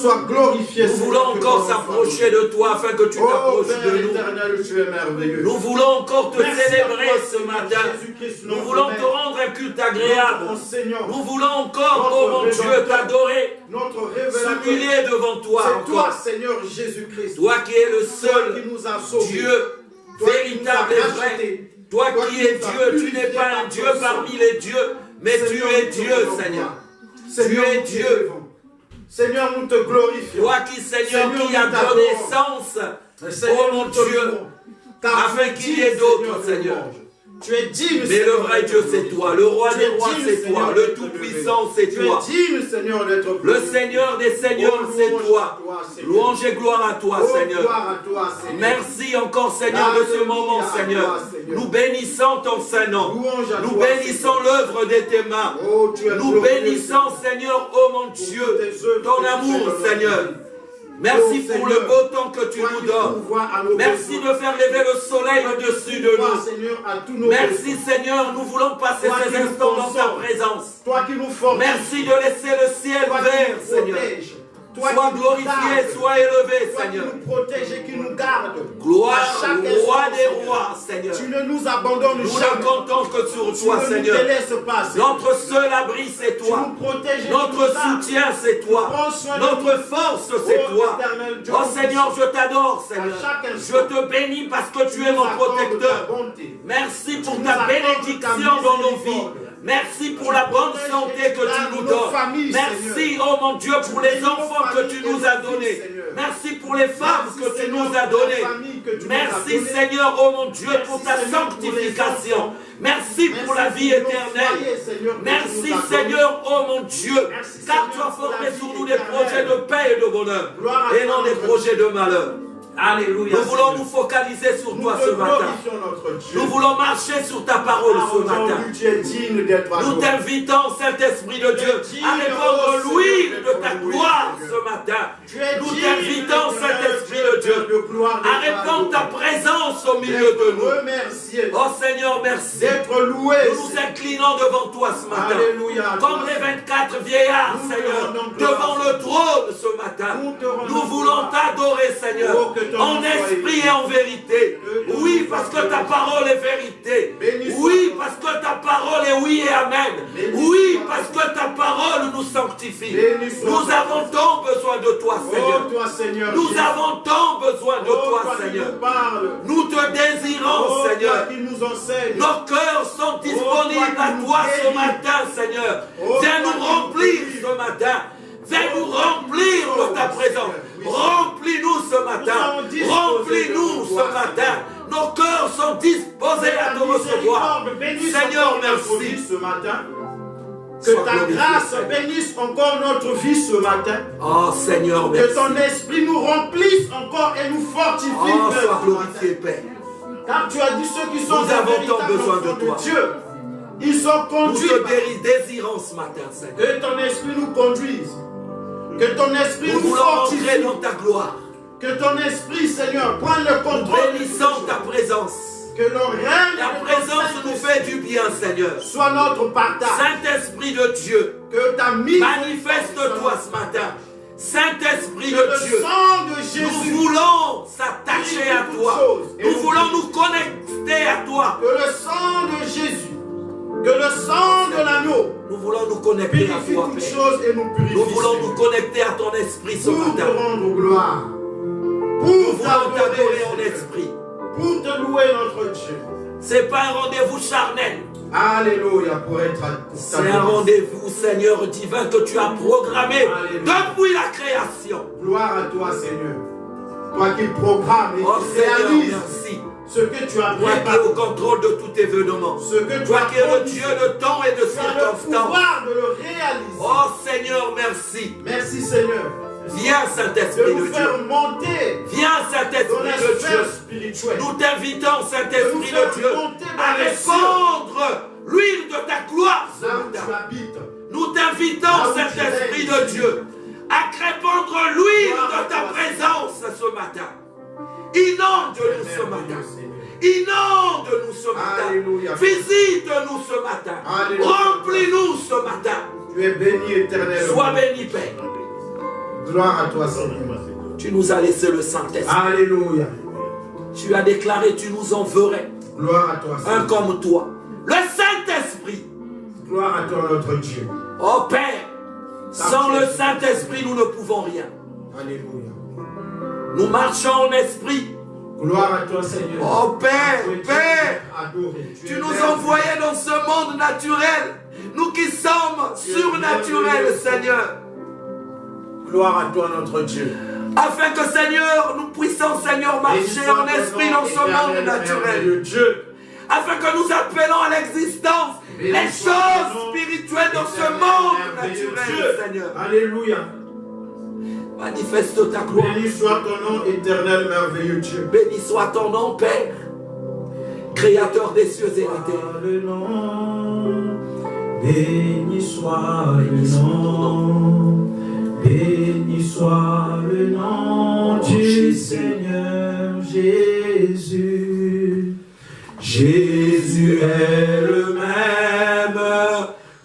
sois glorifié. Nous voulons encore s'approcher de toi afin que tu t'approches de nous. Éternel, tu es merveilleux. Nous voulons encore te célébrer ce matin. Nous voulons te rendre un culte agréable. Nous voulons encore, oh mon Dieu, t'adorer. S'humilier devant toi. C'est toi, Seigneur Jésus-Christ. Toi qui es le seul qui nous a sauvés. Dieu véritable et vrai. Toi qui es Dieu, tu n'es pas un Dieu parmi les dieux, mais tu es Dieu, Seigneur. Tu es Dieu. Seigneur, nous te glorifions. Toi qui, Seigneur, qui as donné sens, oh mon Dieu, afin qu'il y ait d'autres, Seigneur. Tu es digne, mais le vrai Dieu, c'est toi. Le roi des rois, c'est toi. Le Tout-Puissant, c'est toi. Tu es digne, Seigneur, d'être le Seigneur des seigneurs, c'est toi. Louange et gloire à toi, Seigneur. Merci encore, Seigneur, de ce moment, Seigneur. Nous bénissons ton Saint-Nom. Nous bénissons l'œuvre de tes mains. Nous bénissons, Seigneur, oh mon Dieu, ton amour, Seigneur. Merci pour le beau temps que tu nous donnes. Merci de faire lever le soleil au-dessus de nous. Merci Seigneur, nous voulons passer ces instants dans ta présence. Merci de laisser le ciel vert, Seigneur. Sois glorifié, sois élevé, Seigneur. Qui nous protège et qui nous garde. Gloire au roi des rois, Seigneur. Tu ne nous abandonnes jamais. Nous ne comptons que sur toi, Seigneur. Notre seul abri, c'est toi. Notre soutien, c'est toi. Notre force, c'est toi. Oh Seigneur, je t'adore, Seigneur. Je te bénis parce que tu es mon protecteur. Merci pour ta bénédiction dans nos vies. Merci pour la bonne santé que tu nous donnes. Merci, oh mon Dieu, pour les enfants que tu nous as donnés. Merci pour les femmes que tu nous as données. Merci, Seigneur, oh mon Dieu, pour ta sanctification. Merci pour la vie éternelle. Merci, Seigneur, oh mon Dieu, car tu as formé sur nous des projets de paix et de bonheur, et non des projets de malheur. Alléluia. Nous voulons nous focaliser sur toi ce matin. Nous voulons marcher sur ta parole ce matin. Nous t'invitons, Saint-Esprit de Dieu, à répandre l'huile de ta gloire ce matin. Nous t'invitons, Saint-Esprit de Dieu, à répandre ta présence au milieu de nous. Oh Seigneur, merci. Nous nous inclinons devant toi ce matin. Comme les 24 vieillards, Seigneur, devant le trône ce matin. Nous voulons t'adorer, Seigneur. En esprit et en vérité. Oui, parce que ta parole est vérité. Oui, parce que ta parole est oui et amen. Oui, parce que ta parole nous sanctifie. Nous avons tant besoin de toi, Seigneur. Nous avons tant besoin de toi, Seigneur. Nous te désirons, Seigneur. Nos cœurs sont disponibles à toi ce matin, Seigneur. Viens nous remplir ce matin. Viens nous remplir de ta présence. Remplis-nous ce matin. Remplis-nous ce matin. Nos cœurs sont disposés à te recevoir. Seigneur, merci. Ce matin. Que ta grâce bénisse encore notre vie ce matin. Oh Seigneur, merci. Que ton esprit nous remplisse encore et nous fortifie. Oh, sois glorifié, Père. Car tu as dit ceux qui sont nous avons tant besoin de toi. Dieu. Ils sont conduits. Nous te désirons ce matin, Seigneur. Que ton esprit nous conduise. Que ton esprit nous fortifie. Entrer dans ta gloire. Que ton esprit, Seigneur, prenne le contrôle. Nous bénissons ta présence. Que le règne ta présence nous fait du bien, Seigneur. Soit notre partage. Saint-Esprit de Dieu, que ta mise manifeste-toi ce matin. Saint-Esprit de Dieu, sang de Jésus, nous voulons s'attacher à toi. Nous voulons nous connecter à toi. Que le sang de Jésus, que le sang de l'agneau, nous voulons nous connecter à toi, Père. Nous voulons nous connecter à ton esprit ce matin. Pour te rendre gloire. Nous voulons t'adorer en esprit. Pour te louer notre Dieu. Ce n'est pas un rendez-vous charnel. Alléluia, pour être c'est un rendez-vous, Seigneur divin, que tu as programmé depuis la création. Gloire à toi, Seigneur. Toi qui programmes et qui réalises ce que tu as préparé. Toi qui es au contrôle de tout événement. Toi qui es le Dieu de temps et de circonstances. Tu as le pouvoir de le réaliser. Oh Seigneur, merci. Merci, Seigneur. Viens, Saint-Esprit de Dieu. Viens, Saint-Esprit de Dieu. Nous t'invitons, Saint-Esprit de Dieu, à répandre l'huile de ta gloire ce matin. Nous t'invitons, Saint-Esprit de Dieu, à répandre l'huile de ta présence ce matin. Inonde-nous ce matin. Inonde-nous ce matin. Visite-nous ce matin. Remplis-nous ce matin. Tu es béni, éternel. Sois béni, Père. Gloire à toi, Seigneur. Tu nous as laissé le Saint-Esprit. Alléluia. Tu as déclaré, tu nous enverrais. Gloire à toi, Seigneur. Un comme toi. Le Saint-Esprit. Gloire à toi, notre Dieu. Oh Père, sans le Saint-Esprit, nous ne pouvons rien. Alléluia. Nous marchons en esprit. Gloire à toi, Seigneur. Oh Père, Père, tu nous envoyais dans ce monde naturel. Nous qui sommes surnaturels, Seigneur. Gloire à toi, notre Dieu. Afin que, Seigneur, nous puissions, Seigneur, marcher en esprit dans ce monde naturel. Dieu. Afin que nous appelons à l'existence les choses spirituelles dans ce monde naturel, Seigneur. Alléluia. Manifeste ta gloire. Béni soit ton nom, éternel, merveilleux Dieu. Béni soit ton nom, Père, Créateur des cieux et la terre. Le nom, béni soit le nom, béni soit le nom du Seigneur Jésus. Jésus est le même,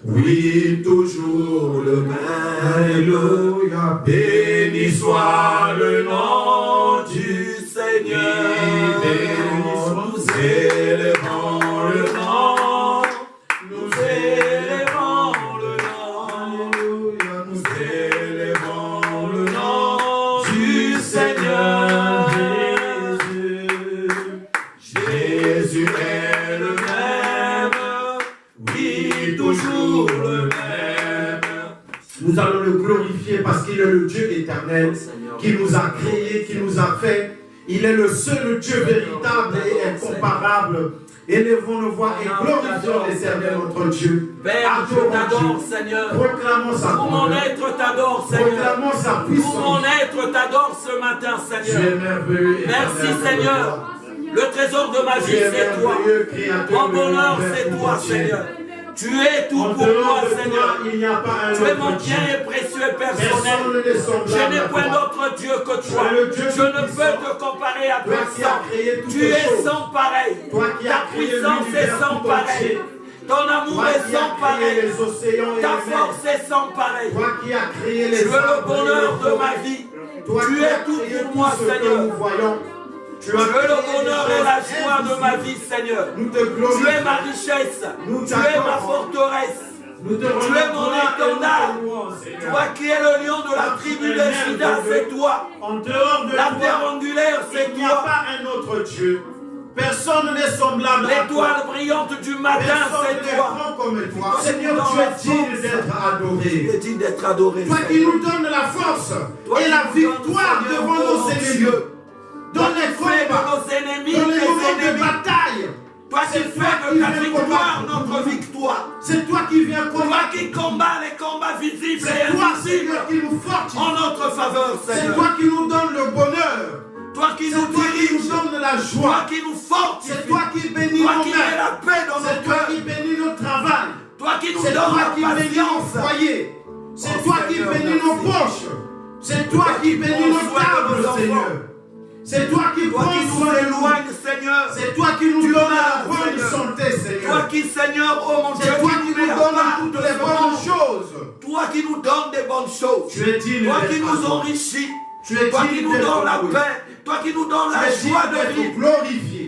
oui, toujours le même. Alléluia. Béni soit le nom du Seigneur. Nous élevons le nom, nous élevons le nom. Alléluia. Nous élevons le nom du Seigneur Jésus. Jésus est le même, oui, toujours le même. Nous allons le glorifier parce qu'il est le Dieu éternel qui nous a créés, qui nous a fait. Il est le seul Dieu véritable et incomparable. Élevons nos voix et glorifions l'éternel notre Dieu. Père, je t'adore, Seigneur. Proclamons sa Tout mon grandeur. être t'adore, Seigneur. Proclamons sa Tout puissance. mon être t'adore ce matin, Tu es Seigneur. merveilleux. Merci, éternel, Seigneur. Le trésor de ma Tu vie, es c'est toi. merveilleux, créateur Mon de bonheur, l'univers c'est toi, entier. Seigneur. Tu es tout En pour moi, dehors de Seigneur. toi, il n'y a pas un Tu es mon autre bien Dieu. et précieux Personne personnel. ne est semblable Je n'ai à point toi. d'autre Dieu que toi. Tu es le Dieu Je ne tout-puissant. peux te comparer à Toi qui as personne. créé toutes Tu les es choses. sans pareil. Toi qui Ta as créé puissance est l'univers sans tout pareil. entier. Ton amour Toi est qui sans as créé pareil. les océans et Ta les mers. force est sans pareil. Toi qui as créé les Tu es le arbres et bonheur les de ma forêts. vie. Toi Tu qui es as tout créé pour moi, tout ce que Seigneur. nous voyons. Tu Tu as es le créé bonheur des et la choses joie de ma invisibles. vie, Seigneur. Nous te Tu glorifions. es ma richesse. Nous Tu es ma t'accordons. forteresse. Nous te Tu es mon étendard. Seigneur. Toi qui es le lion de la tribu de Juda, c'est toi. En dehors de La toi, pierre angulaire, c'est il n'y a toi. pas un autre Dieu. Personne n'est semblable à toi. L'étoile brillante du matin, Personne c'est n'est toi. grand comme toi. Toi Seigneur, qui tu nous es donnes digne la d'être Tu adoré. es digne d'être adoré. Toi qui Seigneur. nous donnes la force Toi et qui la nous donnes, victoire Seigneur, devant oh nos mon ennemis. Dieu. Dans Toi les qui fais de combats, nos ennemis dans les tes moments de ennemis. bataille. Toi qui C'est toi fais qui de ta viens victoire combattre. notre victoire. C'est toi qui viens Toi combattre. qui combats les combats visibles C'est et toi, invisibles Seigneur, qui nous fortifie. en notre faveur, C'est Seigneur. toi qui nous donne le bonheur. Toi qui C'est nous toi qui dirige. nous donne la Toi joie. qui nous fortifie. C'est toi qui bénis Toi nos qui mets mains. la paix dans C'est nos toi cœurs. qui bénis notre travail. Toi qui nous C'est donnes toi la qui bénis nos patience. foyers. C'est Oh, toi qui Seigneur, bénis nos merci. poches. C'est toi qui bénis nos prends soin de tables, nos Seigneur. enfants. C'est toi qui Toi prends qui nous soin de nous. éloignes, Seigneur. C'est toi qui nous Tu donnes la parles, bonne Seigneur. santé, Toi Seigneur. qui, Seigneur, oh mon Dieu, C'est toi qui nous nous mets à donnes part toutes de les ce bonnes monde. choses. Toi qui nous donnes des bonnes choses. Tu es digne Toi d'être qui nous adoré. enrichis. Tu es Toi qui digne nous d'être donnes la loué. paix. Toi qui nous donnes Tu la es digne joie de d'être vivre. glorifié.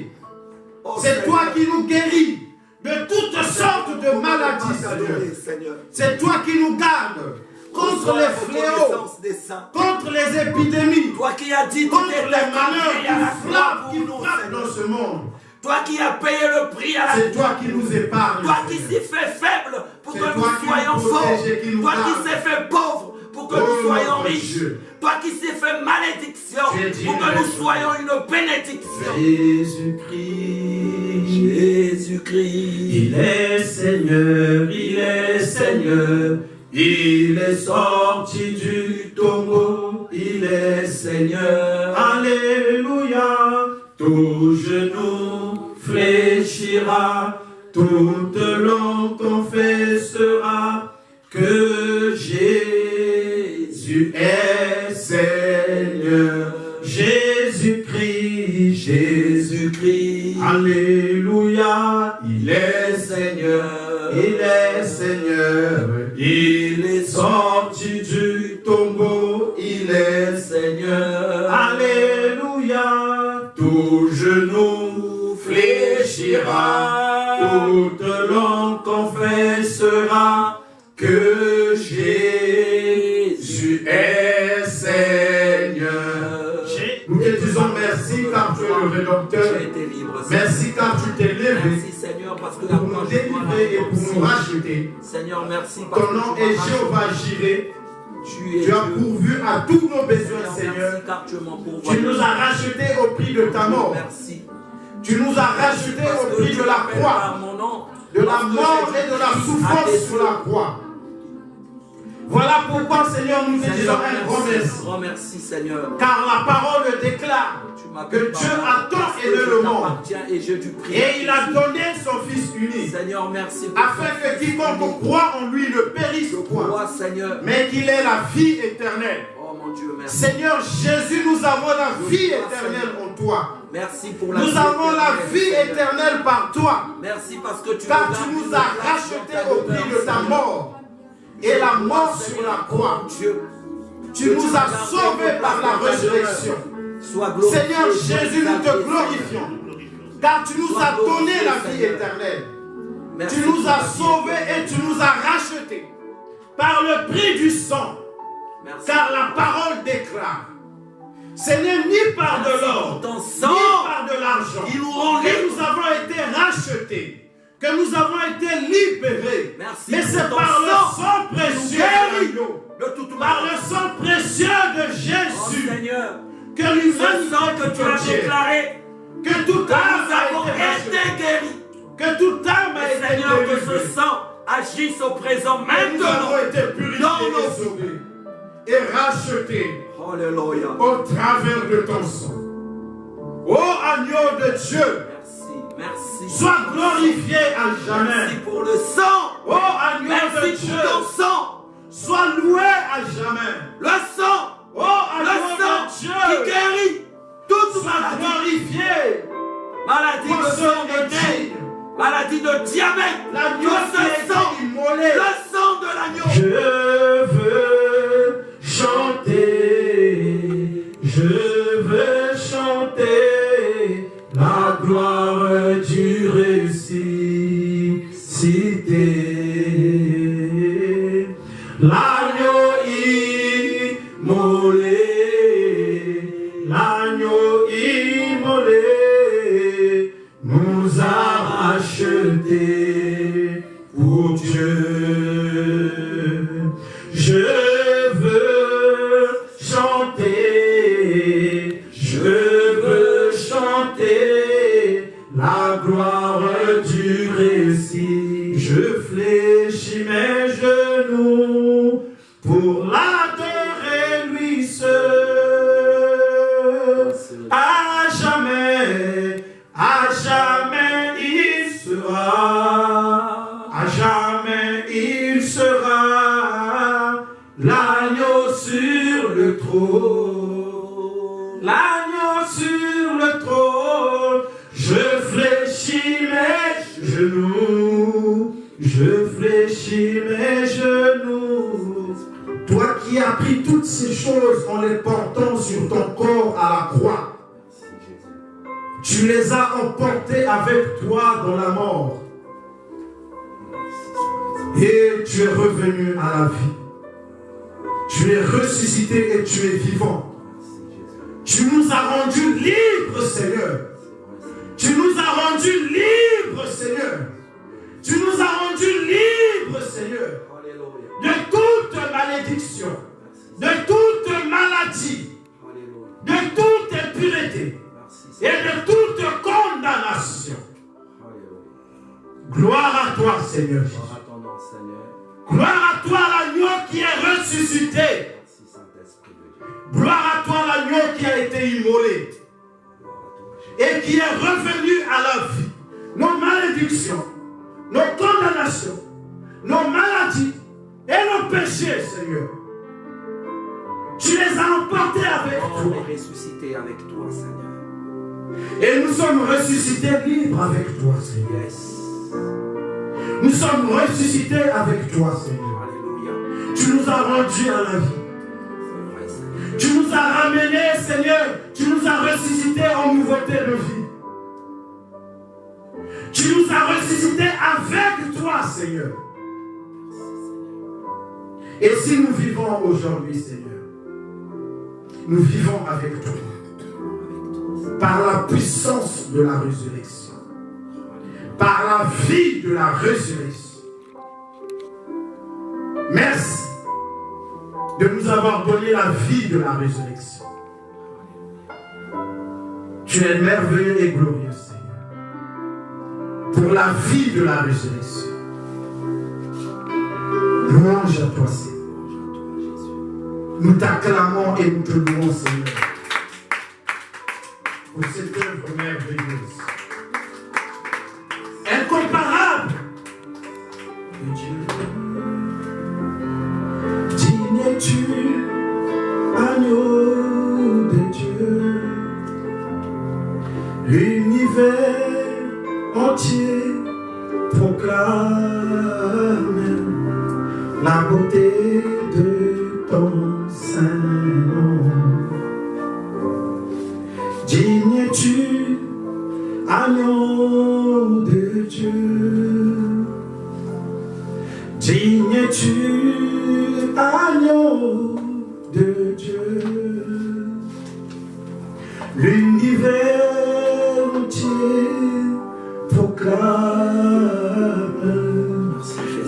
Oh, C'est Seigneur. toi qui nous guéris de toutes sortes de maladies, Seigneur. Seigneur. C'est toi qui nous gardes contre les fléaux, des saints. contre les épidémies, Toi qui as dit contre tout les est accompli malheurs à la qui croix frappent, pour qui nous, frappent Seigneur. dans ce monde. Toi qui as payé le prix à la C'est toi qui nous épargnes. Toi qui Seigneur. s'y fait faible pour C'est que toi nous qui soyons nous forts. protèges et qui nous Toi qui gardes. s'est fait pauvre pour que Oh, nous soyons notre riches. Dieu. Toi qui s'est fait malédiction Tu es digne pour que nous d'être. soyons une bénédiction. Jésus-Christ, Jésus-Christ. il est Seigneur, il est Seigneur. Il est sorti du tombeau, il est Seigneur. Alléluia. Tout genou fléchira, toute langue confessera que Jésus est Seigneur. Jésus-Christ, Jésus-Christ. Alléluia. Il est Seigneur, il est Seigneur. Il est sorti du tombeau, il tout genou fléchira, toute langue confessera que Jésus est Seigneur. Nous te disons merci car tu es le Rédempteur. Merci car tu t'es levé. Merci Seigneur parce que pour nous délivrer et pour nous racheter. Seigneur, merci parce ton nom est Jéhovah Jireh. Tu as pourvu à tous nos besoins, Seigneur. Tu nous as rachetés au prix de ta mort. Merci. Tu nous as rachetés au prix de la croix, de la mort et de la souffrance sur la croix. Voilà pourquoi, Seigneur, nous te disons un grand merci. Grand merci, Seigneur. Car la parole déclare que Dieu a tant aimé le monde et il a donné son Fils unique, Seigneur, merci, afin que quiconque croit en lui ne périsse point, mais qu'il ait la vie éternelle. Oh mon Dieu, merci. Seigneur Jésus, nous avons la vie éternelle en toi. Merci pour la Nous avons la vie éternelle par toi. Merci parce que tu nous as rachetés au prix de ta mort et la mort sur la croix. Tu nous as sauvés par la résurrection. Seigneur Jésus, nous te glorifions, car tu nous as donné la vie éternelle. Tu nous as sauvés et tu nous as rachetés par le prix du sang. Car la parole déclare, ce n'est ni par de l'or, ni par de l'argent que nous avons été rachetés, que nous avons été libérés. Mais c'est par le sang précieux par le sang précieux de Jésus, que l'humanité que tu as déclaré, que toute âme a été guérie, que toute âme a été Seigneur, que délivrée. ce sang agisse au présent Nous maintenant avons été purifiés et sauvés et rachetés au travers de ton sang. Ô agneau de Dieu, merci. Sois glorifié à jamais. Merci pour le sang. Ô agneau de Merci Dieu, pour ton sang. sois loué à jamais. Le sang. Ô agneau Le sang de Dieu, qui guérit toute sois maladie. glorifié. Maladie de sang de nez, maladie de diabète. L'agneau Que qui a ce été sang, immolé. le sang de l'agneau. Je veux chanter la gloire du ressuscité. L'agneau immolé nous a rachetés pour Dieu. Je veux chanter la gloire du récit. Je fléchis mes genoux pour l'adorer lui seul. À jamais il sera. À jamais il sera l'agneau sur le trône. L'agneau sur le trône. Je fléchis mes genoux. Je fléchis mes genoux. Toi qui as pris toutes ces choses en les portant sur ton corps à la croix, tu les as emportées avec toi dans la mort. Et tu es revenu à la vie. Tu es ressuscité et tu es vivant. Tu nous as rendus libres, Seigneur. Tu nous as rendus libres, Seigneur. Tu nous as rendus libres, Seigneur, de toute malédiction, de toute maladie, de toute impureté et de toute condamnation. Gloire à toi, Seigneur. Gloire à toi, l'agneau qui est ressuscité. Gloire à toi, l'agneau qui a été immolé et qui est revenu à la vie. Nos malédictions, nos condamnations, nos maladies et nos péchés, Seigneur, tu les as emportés avec toi. On est ressuscité avec toi, Seigneur. Et nous sommes ressuscités libres avec toi, Seigneur. Yes. Nous sommes ressuscités avec toi, Seigneur. Alléluia. Tu nous as rendus à la vie. C'est vrai, Seigneur. Tu nous as ramenés, Seigneur. Tu nous as ressuscités en nouveau nouveauté de vie. Tu nous as ressuscités avec toi, Seigneur. Et si nous vivons aujourd'hui, Seigneur, nous vivons avec toi. Par la puissance de la résurrection. Par la vie de la résurrection. Merci de nous avoir donné la vie de la résurrection. Tu es merveilleux et glorieux, Seigneur, pour la vie de la résurrection. Louange à toi, Seigneur. Nous t'acclamons et nous te louons, Seigneur, pour cette œuvre merveilleuse, incomparable de Dieu. Digne es-tu, agneau de Dieu, l'univers entier proclame la beauté de ton saint nom. Digne es-tu, agneau de Dieu, digne es-tu, agneau de Dieu, l'univers entier proclame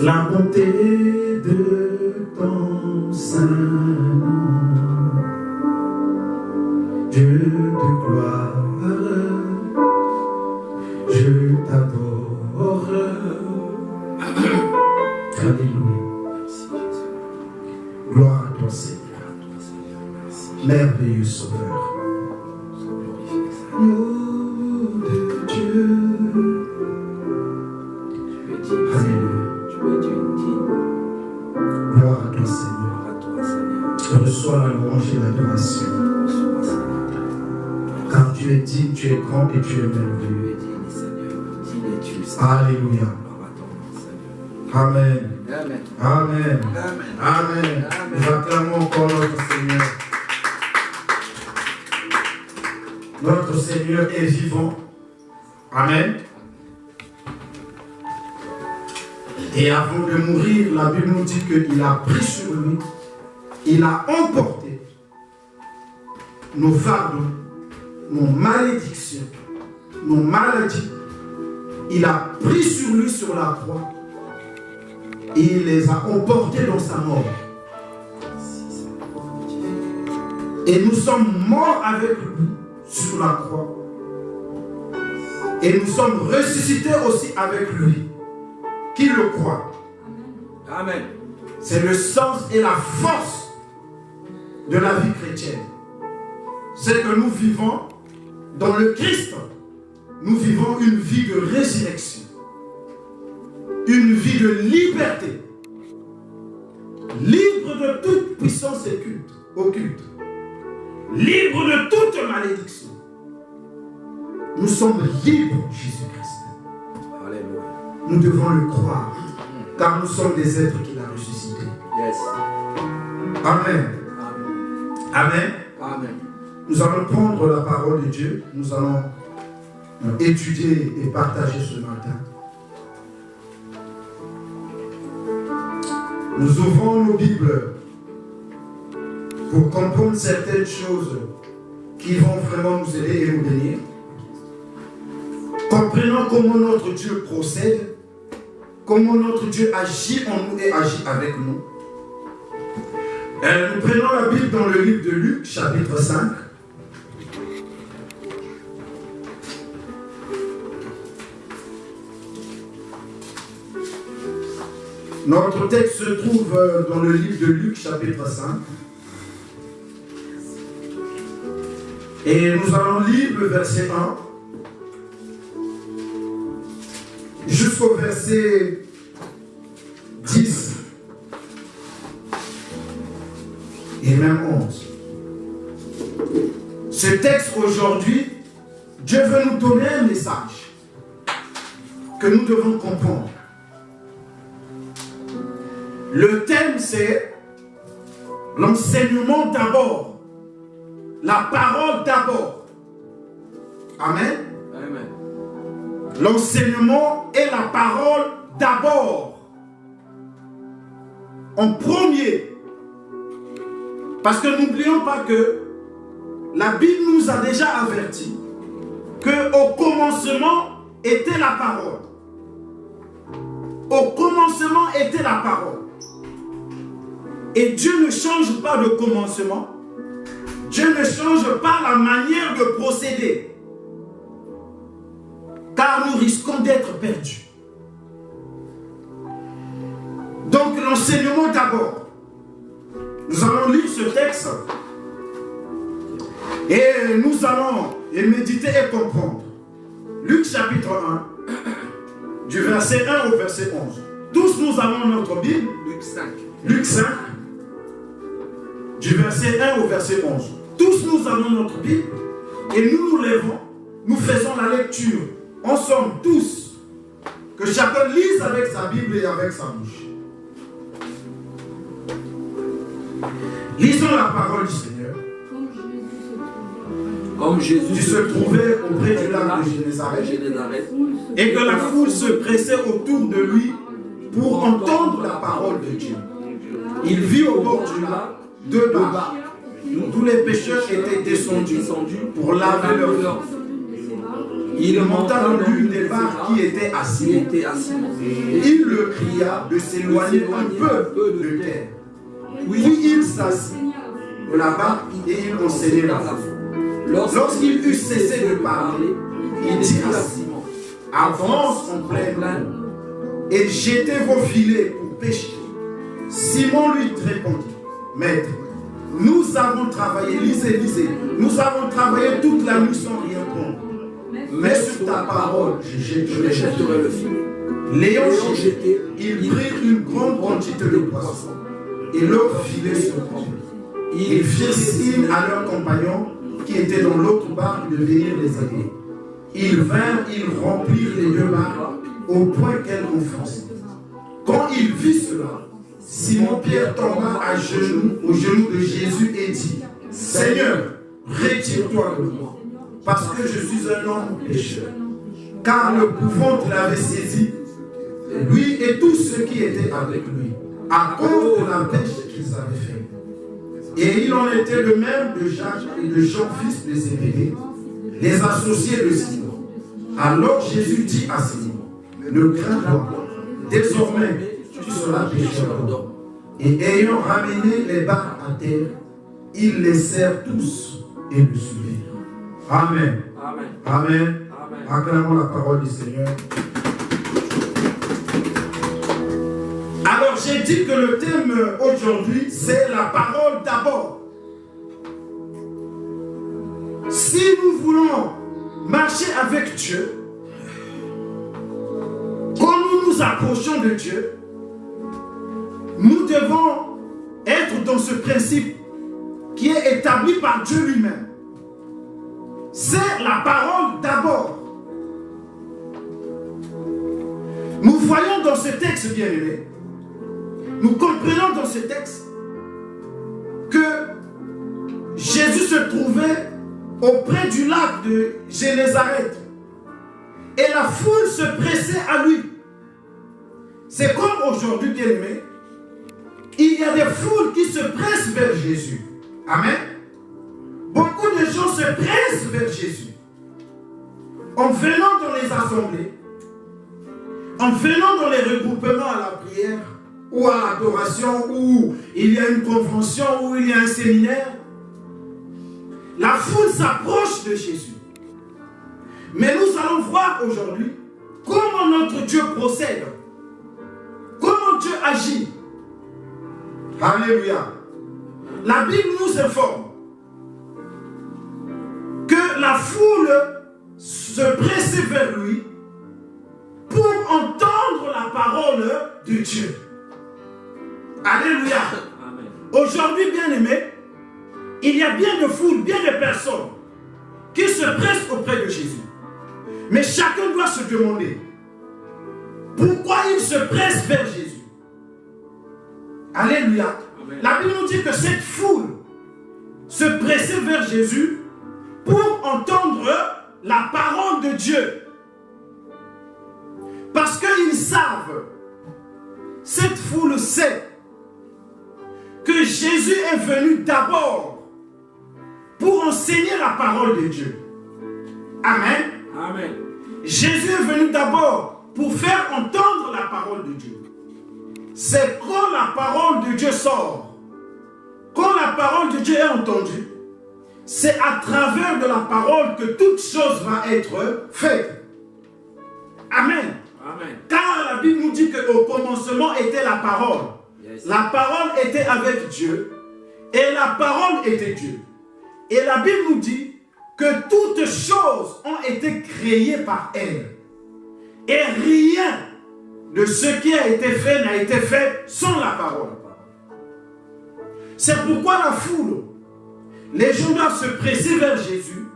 la bonté de ton saint nom. Dieu de gloire, je t'adore. Alléluia. Gloire à toi, Seigneur. Merveilleux Sauveur. Agneau de Dieu. Alléluia. Gloire à toi, Seigneur. Reçois la louange et l'adoration. Car tu es digne, tu es grand et tu es merveilleux. Alléluia. Amen. Amen. Amen. Amen. Nous acclamons encore notre Seigneur. Notre Seigneur est vivant. Amen. Et avant de mourir, la Bible nous dit qu'il a pris sur lui, il a emporté nos fardeaux, nos malédictions, nos maladies. Il a pris sur lui sur la croix et il les a emportés dans sa mort. Et nous sommes morts avec lui sur la croix. Et nous sommes ressuscités aussi avec lui. Qui le croit? Amen. C'est le sens et la force de la vie chrétienne. C'est que nous vivons dans le Christ. Nous vivons une vie de résurrection. Une vie de liberté. Libre de toute puissance occulte. Libre de toute malédiction. Nous sommes libres, Jésus-Christ. Alléluia. Nous devons le croire, car nous sommes des êtres qu'il a ressuscités. Yes. Amen. Amen. Amen. Nous allons prendre la parole de Dieu. Nous allons étudier et partager ce matin. Nous ouvrons nos Bibles pour comprendre certaines choses qui vont vraiment nous aider et nous bénir. Comprenons comment notre Dieu procède, comment notre Dieu agit en nous et agit avec nous. Nous prenons la Bible dans le livre de Luc, chapitre 5. Notre texte se trouve dans le livre de Luc, chapitre 5. Et nous allons lire le verset 1 jusqu'au verset 10 et même 11. Ce texte aujourd'hui, Dieu veut nous donner un message que nous devons comprendre. Le thème, c'est l'enseignement d'abord, la parole d'abord. Amen. Amen. L'enseignement est la parole d'abord. En premier. Parce que n'oublions pas que la Bible nous a déjà averti qu'au commencement était la parole. Au commencement était la parole. Et Dieu ne change pas de commencement. Dieu ne change pas la manière de procéder. Car nous risquons d'être perdus. Donc l'enseignement d'abord. Nous allons lire ce texte. Et nous allons méditer et comprendre. Luc chapitre 1, du verset 1 au verset 11. Tous nous avons notre Bible. Luc 5. Luc 5, du verset 1 au verset 11. Tous nous avons notre Bible et nous nous lèvons, nous faisons la lecture. Ensemble, tous, que chacun lise avec sa Bible et avec sa bouche. Lisons la parole du Seigneur. Comme Jésus se trouvait auprès du lac de Génézareth, et que la foule se pressait autour de lui pour entendre la parole de Dieu. Il vit au bord du lac deux barques où tous les pécheurs étaient descendus pour laver leurs pieds. Il monta dans l'une des barques qui était assise. Il le cria de s'éloigner un peu de terre. Puis il s'assit de la barque et il enseignait la foule. Lorsqu'il eut cessé de parler, il dit à Simon, avance en pleine eau et jetez vos filets pour pêcher. Simon lui répondit, maître, nous avons travaillé, lisez, nous avons travaillé toute la nuit sans rien prendre. Mais sur ta parole, je jetterai le filet. L'ayant jeté, ils prirent une grande quantité de poissons et leur filet se remplit. Ils firent signe à leurs compagnons qui étaient dans l'autre barque de venir les aider. Ils vinrent, ils remplirent les deux barques au point qu'elles enfonçaient. Quand il vit cela, Simon-Pierre tomba à genoux, aux genoux de Jésus et dit, Seigneur, retire-toi de moi, parce que je suis un homme pécheur. Car le pouvante l'avait saisi, lui et tous ceux qui étaient avec lui, à cause de la pêche qu'ils avaient faite. Et il en était de même de Jacques et de Jean, fils de Zébédée, les associés de Simon. Alors Jésus dit à Simon, ne crains pas, désormais tu seras pécheur d'hommes. Et ayant ramené les barques à terre, ils laissèrent tous et le suivirent. Amen. Amen. Amen. Acclamons la parole du Seigneur. Alors j'ai dit que le thème aujourd'hui, c'est la parole d'abord. Si nous voulons marcher avec Dieu, quand nous nous approchons de Dieu, nous devons être dans ce principe qui est établi par Dieu lui-même. C'est la parole d'abord. Nous voyons dans ce texte, bien-aimé, nous comprenons dans ce texte que Jésus se trouvait auprès du lac de Génézareth et la foule se pressait à lui. C'est comme aujourd'hui, bien-aimé, il y a des foules qui se pressent vers Jésus. Amen. Beaucoup de gens se pressent vers Jésus. En venant dans les assemblées, en venant dans les regroupements à la prière, ou à l'adoration, où il y a une convention, où il y a un séminaire, la foule s'approche de Jésus. Mais nous allons voir aujourd'hui comment notre Dieu procède, comment Dieu agit. Alléluia. La Bible nous informe que la foule se pressait vers lui pour entendre la parole de Dieu. Alléluia. Aujourd'hui, bien-aimés, il y a bien de foules, bien de personnes qui se pressent auprès de Jésus. Mais chacun doit se demander pourquoi il se presse vers Jésus. Alléluia. Amen. La Bible nous dit que cette foule se pressait vers Jésus pour entendre la parole de Dieu. Parce qu'ils savent, cette foule sait, que Jésus est venu d'abord pour enseigner la parole de Dieu. Amen. Amen. Jésus est venu d'abord pour faire entendre la parole de Dieu. C'est quand la parole de Dieu sort, quand la parole de Dieu est entendue, c'est à travers de la parole que toute chose va être faite. Amen. Amen. Car la Bible nous dit qu'au commencement était la parole. Yes. La parole était avec Dieu et la parole était Dieu. Et la Bible nous dit que toutes choses ont été créées par elle. Et rien de ce qui a été fait n'a été fait sans la parole. C'est pourquoi la foule, les gens doivent se presser vers Jésus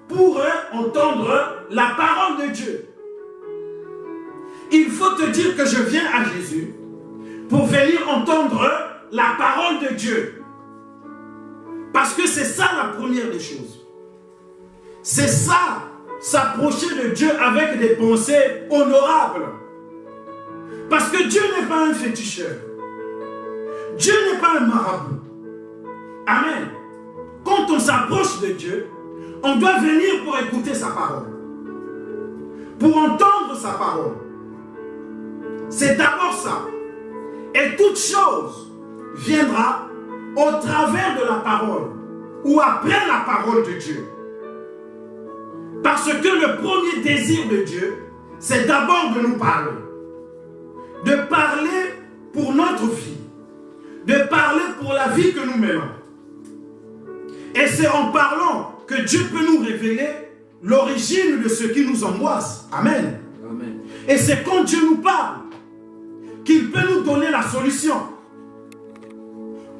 pour entendre la parole de Dieu. Il faut te dire que je viens à Jésus pour venir entendre la parole de Dieu. Parce que c'est ça la première des choses. C'est ça, s'approcher de Dieu avec des pensées honorables. Parce que Dieu n'est pas un féticheur. Dieu n'est pas un marabout. Amen. Quand on s'approche de Dieu, on doit venir pour écouter sa parole. Pour entendre sa parole. C'est d'abord ça. Et toute chose viendra au travers de la parole ou après la parole de Dieu. Parce que le premier désir de Dieu, c'est d'abord de nous parler. De parler pour notre vie. De parler pour la vie que nous menons. Et c'est en parlant que Dieu peut nous révéler l'origine de ce qui nous angoisse. Amen. Amen. Et c'est quand Dieu nous parle qu'il peut nous donner la solution.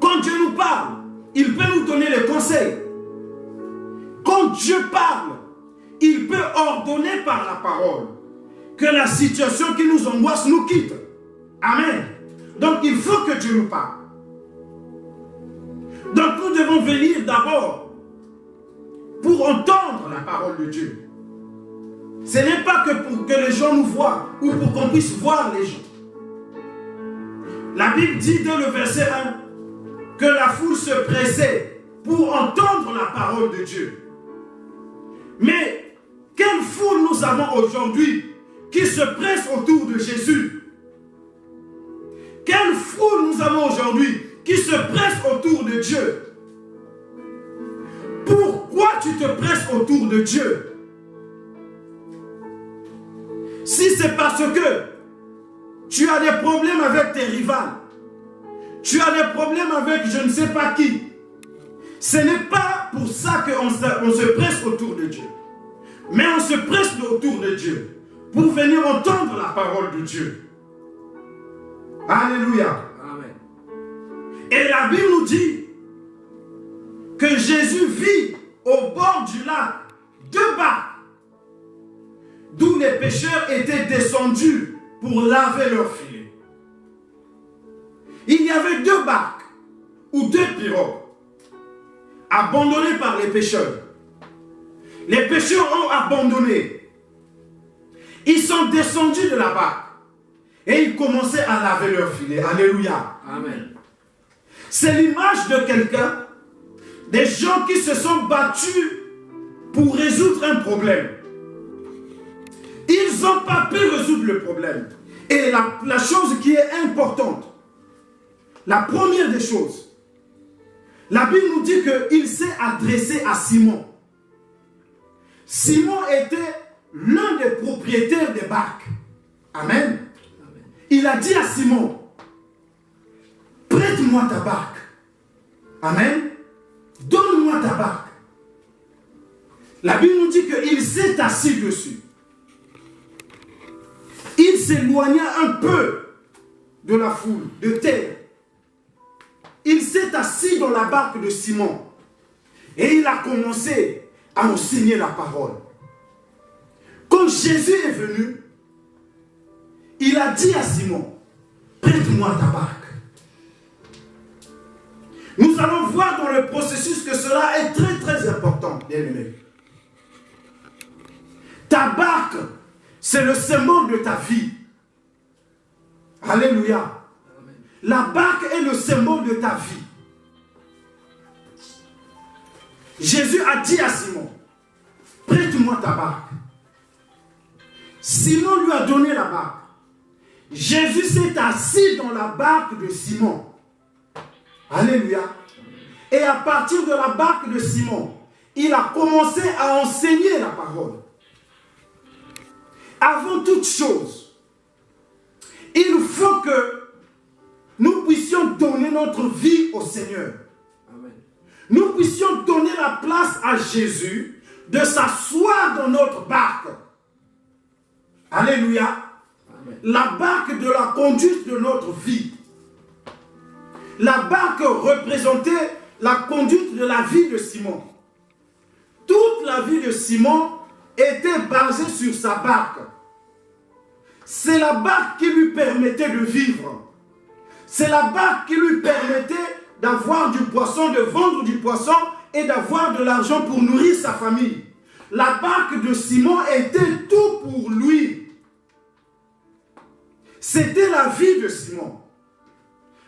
Quand Dieu nous parle, il peut nous donner les conseils. Quand Dieu parle, il peut ordonner par la parole que la situation qui nous angoisse nous quitte. Amen. Donc il faut que Dieu nous parle. Donc nous devons venir d'abord pour entendre la parole de Dieu. Ce n'est pas que pour que les gens nous voient ou pour qu'on puisse voir les gens. La Bible dit dans le verset 1 que la foule se pressait pour entendre la parole de Dieu. Mais quelle foule nous avons aujourd'hui qui se presse autour de Jésus? Quelle foule nous avons aujourd'hui qui se presse autour de Dieu? Pourquoi tu te presses autour de Dieu? Si c'est parce que tu as des problèmes avec tes rivales, tu as des problèmes avec je ne sais pas qui, ce n'est pas pour ça qu'on se presse autour de Dieu. Mais on se presse autour de Dieu pour venir entendre la parole de Dieu. Alléluia. Amen. Et la Bible nous dit que Jésus vit au bord du lac deux barques d'où les pêcheurs étaient descendus pour laver leurs filets. Il y avait deux barques ou deux pirogues abandonnées par les pêcheurs. Les pêcheurs ont abandonné. Ils sont descendus de la barque et ils commençaient à laver leurs filets. Alléluia. Amen. C'est l'image de quelqu'un, des gens qui se sont battus pour résoudre un problème. Ils n'ont pas pu résoudre le problème. Et la chose qui est importante, la première des choses, la Bible nous dit qu'il s'est adressé à Simon. Simon était l'un des propriétaires des barques. Amen. Il a dit à Simon, prête-moi ta barque. Amen. Donne-moi ta barque. La Bible nous dit qu'il s'est assis dessus. Il s'éloigna un peu de la foule, de terre. Il s'est assis dans la barque de Simon. Et il a commencé à enseigner la parole. Quand Jésus est venu, il a dit à Simon, prête-moi ta barque. Nous allons voir dans le processus que cela est très très important, bien aimé. Ta barque, c'est le symbole de ta vie. Alléluia. La barque est le symbole de ta vie. Jésus a dit à Simon, prête-moi ta barque. Simon lui a donné la barque. Jésus s'est assis dans la barque de Simon. Alléluia. Et à partir de la barque de Simon, il a commencé à enseigner la parole. Avant toute chose, il faut que nous puissions donner notre vie au Seigneur. Amen. Nous puissions donner la place à Jésus de s'asseoir dans notre barque. Alléluia. Amen. La barque de la conduite de notre vie. La barque représentait la conduite de la vie de Simon. Toute la vie de Simon était basée sur sa barque. C'est la barque qui lui permettait de vivre. C'est la barque qui lui permettait d'avoir du poisson, de vendre du poisson et d'avoir de l'argent pour nourrir sa famille. La barque de Simon était tout pour lui. C'était la vie de Simon.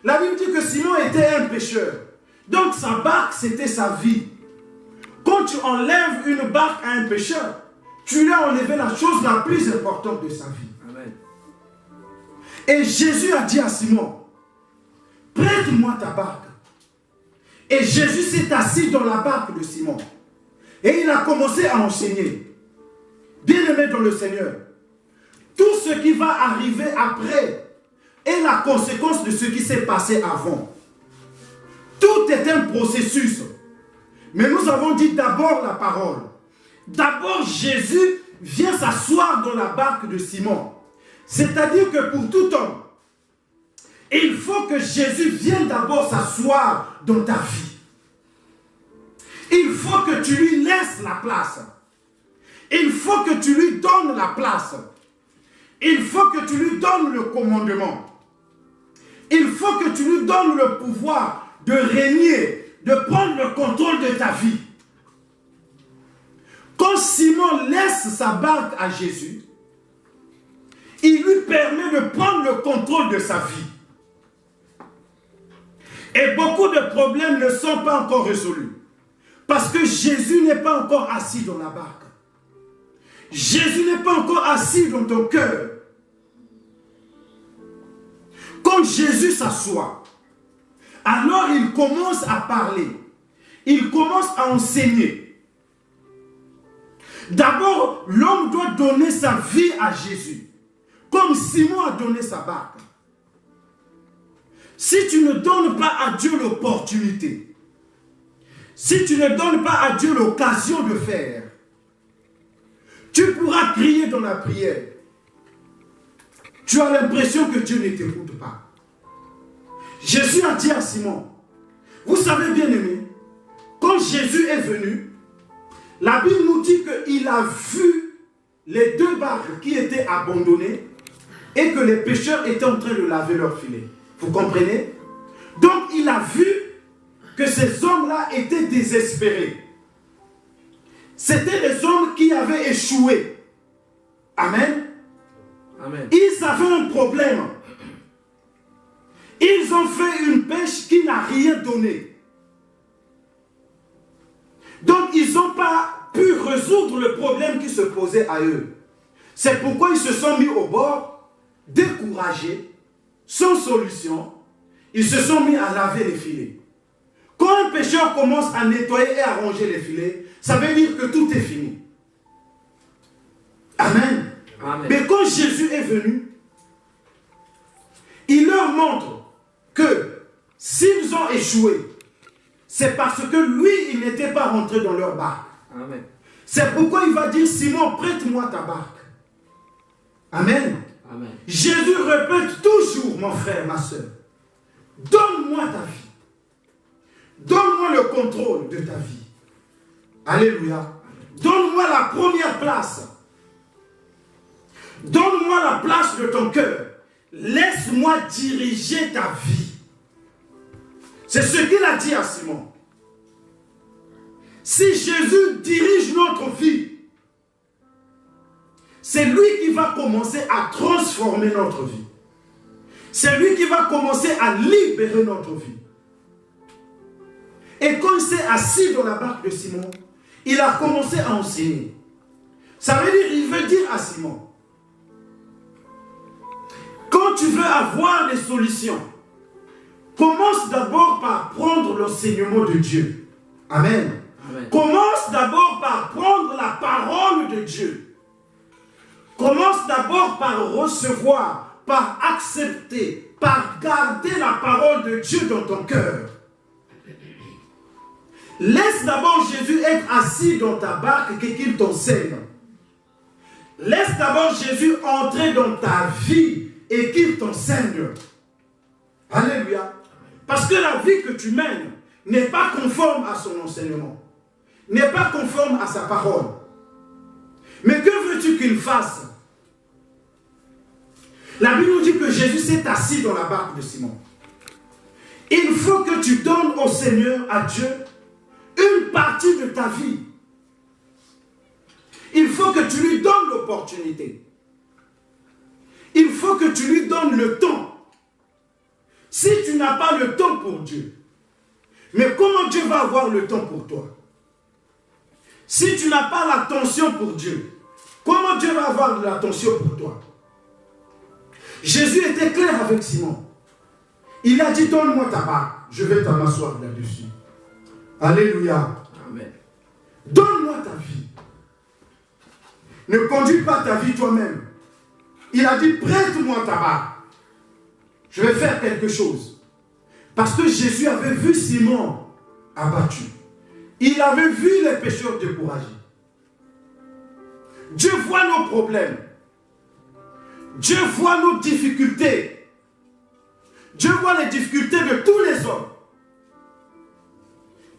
La Bible dit que Simon était un pêcheur. Donc sa barque, c'était sa vie. Quand tu enlèves une barque à un pêcheur, tu lui as enlevé la chose la plus importante de sa vie. Amen. Et Jésus a dit à Simon, prête-moi ta barque. Et Jésus s'est assis dans la barque de Simon. Et il a commencé à enseigner. Bien-aimé dans le Seigneur, tout ce qui va arriver après est la conséquence de ce qui s'est passé avant. Tout est un processus. Mais nous avons dit d'abord la parole. D'abord, Jésus vient s'asseoir dans la barque de Simon. C'est-à-dire que pour tout homme, il faut que Jésus vienne d'abord s'asseoir dans ta vie. Il faut que tu lui laisses la place. Il faut que tu lui donnes la place. Il faut que tu lui donnes le commandement. Il faut que tu lui donnes le pouvoir de régner, de prendre le contrôle de ta vie. Quand Simon laisse sa barque à Jésus, il lui permet de prendre le contrôle de sa vie. Et beaucoup de problèmes ne sont pas encore résolus. Parce que Jésus n'est pas encore assis dans la barque. Jésus n'est pas encore assis dans ton cœur. Quand Jésus s'assoit, alors il commence à parler. Il commence à enseigner. D'abord, l'homme doit donner sa vie à Jésus. Comme Simon a donné sa barque. Si tu ne donnes pas à Dieu l'opportunité, si tu ne donnes pas à Dieu l'occasion de faire, tu pourras crier dans la prière. Tu as l'impression que Dieu ne t'écoute pas. Jésus a dit à Simon, vous savez bien aimé, quand Jésus est venu, la Bible nous dit qu'il a vu les deux barques qui étaient abandonnées et que les pêcheurs étaient en train de laver leurs filets. Vous comprenez? Donc il a vu que ces hommes-là étaient désespérés. C'était des hommes qui avaient échoué. Amen. Amen. Ils avaient un problème. Ils ont fait une pêche qui n'a rien donné. Donc ils n'ont pas pu résoudre le problème qui se posait à eux. C'est pourquoi ils se sont mis au bord, découragés, sans solution. Ils se sont mis à laver les filets. Quand un pêcheur commence à nettoyer et à ranger les filets, ça veut dire que tout est fini. Amen. Amen. Mais quand Jésus est venu, il leur montre que s'ils ont échoué, c'est parce que lui, il n'était pas rentré dans leur barque. Amen. C'est pourquoi il va dire, Simon, prête-moi ta barque. Amen. Amen. Jésus répète toujours, mon frère, ma soeur, donne-moi ta vie. Donne-moi le contrôle de ta vie. Alléluia. Donne-moi la première place. Donne-moi la place de ton cœur. Laisse-moi diriger ta vie. C'est ce qu'il a dit à Simon. Si Jésus dirige notre vie, c'est lui qui va commencer à transformer notre vie. C'est lui qui va commencer à libérer notre vie. Et quand il s'est assis dans la barque de Simon, il a commencé à enseigner. Ça veut dire, il veut dire à Simon, quand tu veux avoir des solutions, commence d'abord par prendre l'enseignement de Dieu. Amen. Amen. Commence d'abord par prendre la parole de Dieu. Commence d'abord par recevoir, par accepter, par garder la parole de Dieu dans ton cœur. Laisse d'abord Jésus être assis dans ta barque et qu'il t'enseigne. Laisse d'abord Jésus entrer dans ta vie et qu'il t'enseigne. Alléluia. Parce que la vie que tu mènes n'est pas conforme à son enseignement. N'est pas conforme à sa parole. Mais que veux-tu qu'il fasse? La Bible nous dit que Jésus s'est assis dans la barque de Simon. Il faut que tu donnes au Seigneur, à Dieu, une partie de ta vie. Il faut que tu lui donnes l'opportunité. Il faut que tu lui donnes le temps. Si tu n'as pas le temps pour Dieu, mais comment Dieu va avoir le temps pour toi? Si tu n'as pas l'attention pour Dieu, comment Dieu va avoir de l'attention pour toi? Jésus était clair avec Simon. Il a dit, donne-moi ta barque, je vais t'en m'asseoir là-dessus. Alléluia. Amen. Donne-moi ta vie. Ne conduis pas ta vie toi-même. Il a dit, prête-moi ta barque. Je vais faire quelque chose. Parce que Jésus avait vu Simon abattu. Il avait vu les pécheurs découragés. Dieu voit nos problèmes. Dieu voit nos difficultés. Dieu voit les difficultés de tous les hommes.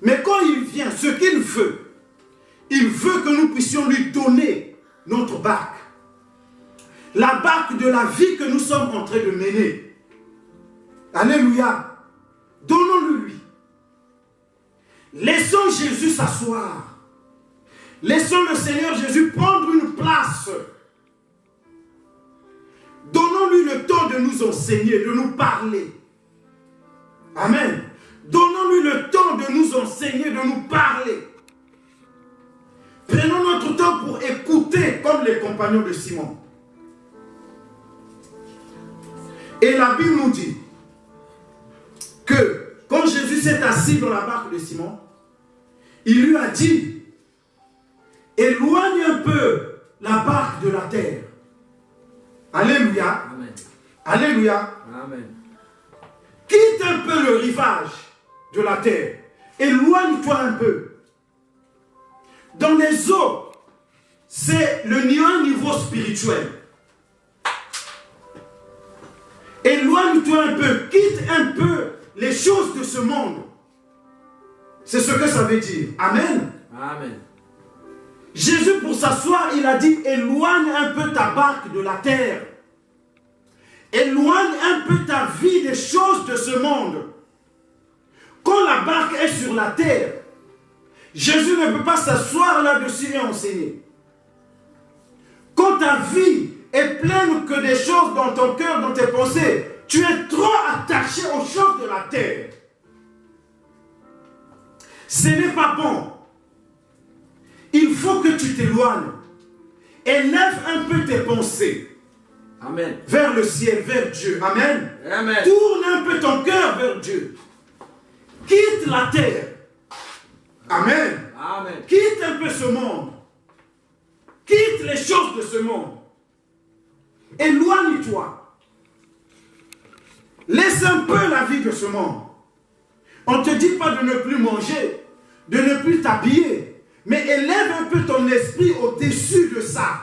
Mais quand il vient, ce qu'il veut, il veut que nous puissions lui donner notre barque. La barque de la vie que nous sommes en train de mener. Alléluia. Donnons-le-lui. Laissons Jésus s'asseoir. Laissons le Seigneur Jésus prendre une place. Donnons-lui le temps de nous enseigner, de nous parler. Amen. Donnons-lui le temps de nous enseigner, de nous parler. Prenons notre temps pour écouter comme les compagnons de Simon. Et la Bible nous dit que quand Jésus s'est assis dans la barque de Simon, il lui a dit, éloigne un peu la barque de la terre. Alléluia. Amen. Alléluia. Amen. Quitte un peu le rivage de la terre. Éloigne-toi un peu. Dans les eaux, c'est un niveau spirituel. Éloigne-toi un peu. Quitte un peu les choses de ce monde. C'est ce que ça veut dire. Amen. Amen. Jésus, pour s'asseoir, il a dit, éloigne un peu ta barque de la terre. Éloigne un peu ta vie des choses de ce monde. Quand la barque est sur la terre, Jésus ne peut pas s'asseoir là-dessus et enseigner. Quand ta vie est pleine que des choses dans ton cœur, dans tes pensées, tu es trop attaché aux choses de la terre. Ce n'est pas bon. Il faut que tu t'éloignes. Élève un peu tes pensées. Amen. Vers le ciel, vers Dieu. Amen. Amen. Tourne un peu ton cœur vers Dieu. Quitte la terre. Amen. Amen. Quitte un peu ce monde. Quitte les choses de ce monde. Éloigne-toi. Laisse un peu la vie de ce monde. On ne te dit pas de ne plus manger, de ne plus t'habiller, mais élève un peu ton esprit au-dessus de ça.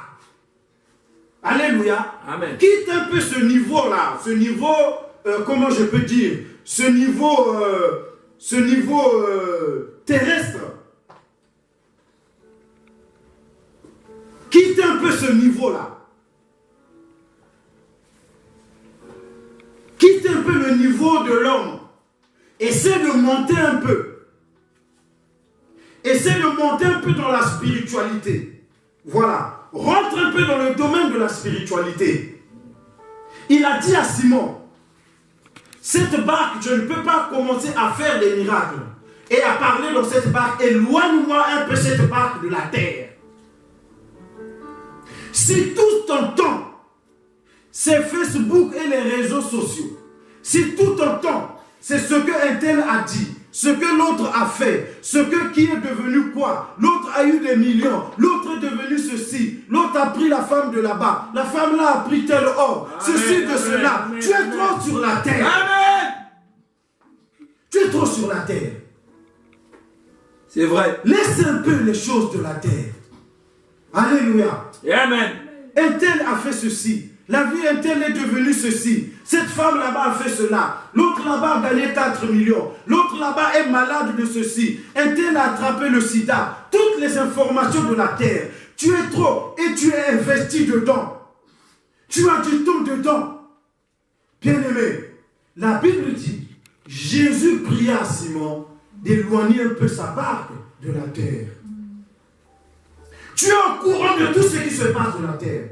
Alléluia. Amen. Quitte un peu ce niveau-là, ce niveau, comment je peux dire, ce niveau terrestre. Quitte un peu ce niveau-là. Quitte un peu le niveau de l'homme. Essaie de monter un peu. Essaie de monter un peu dans la spiritualité. Voilà. rentre un peu dans le domaine de la spiritualité. Il a dit à Simon, cette barque, je ne peux pas commencer à faire des miracles et à parler dans cette barque. Éloigne-moi un peu cette barque de la terre. Si tout ton temps, c'est Facebook et les réseaux sociaux, si tout ton temps, c'est ce qu'un tel a dit, ce que l'autre a fait, ce que qui est devenu quoi, l'autre a eu des millions, l'autre est devenu ceci, l'autre a pris la femme de là-bas, la femme là a pris tel or, ceci de cela. Tu es trop sur la terre. Amen. Tu es trop sur la terre. C'est vrai. Laisse un peu les choses de la terre. Alléluia. Amen. Un tel a fait ceci. La vie un tel est devenue ceci. Cette femme là-bas a fait cela. L'autre là-bas a gagné 4 millions. L'autre là-bas est malade de ceci. Un tel a attrapé le sida. Toutes les informations de la terre. Tu es trop et tu es investi dedans. Tu as du temps dedans. Bien-aimé, la Bible dit, Jésus pria à Simon d'éloigner un peu sa barque de la terre. Tu es au courant de tout ce qui se passe de la terre.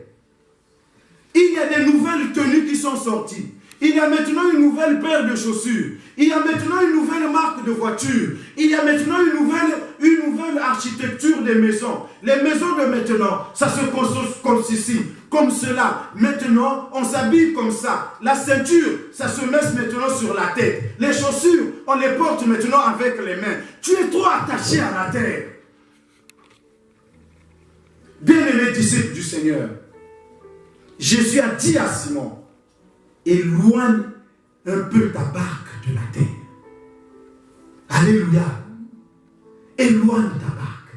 Il y a des nouvelles tenues qui sont sorties. Il y a maintenant une nouvelle paire de chaussures. Il y a maintenant une nouvelle marque de voiture. Il y a maintenant une nouvelle architecture des maisons. Les maisons de maintenant, ça se construit comme ceci, comme cela. Maintenant, on s'habille comme ça. La ceinture, ça se met maintenant sur la tête. Les chaussures, on les porte maintenant avec les mains. Tu es trop attaché à la terre. Bien-aimés disciples du Seigneur, Jésus a dit à Simon, éloigne un peu ta barque de la terre. Alléluia. Éloigne ta barque.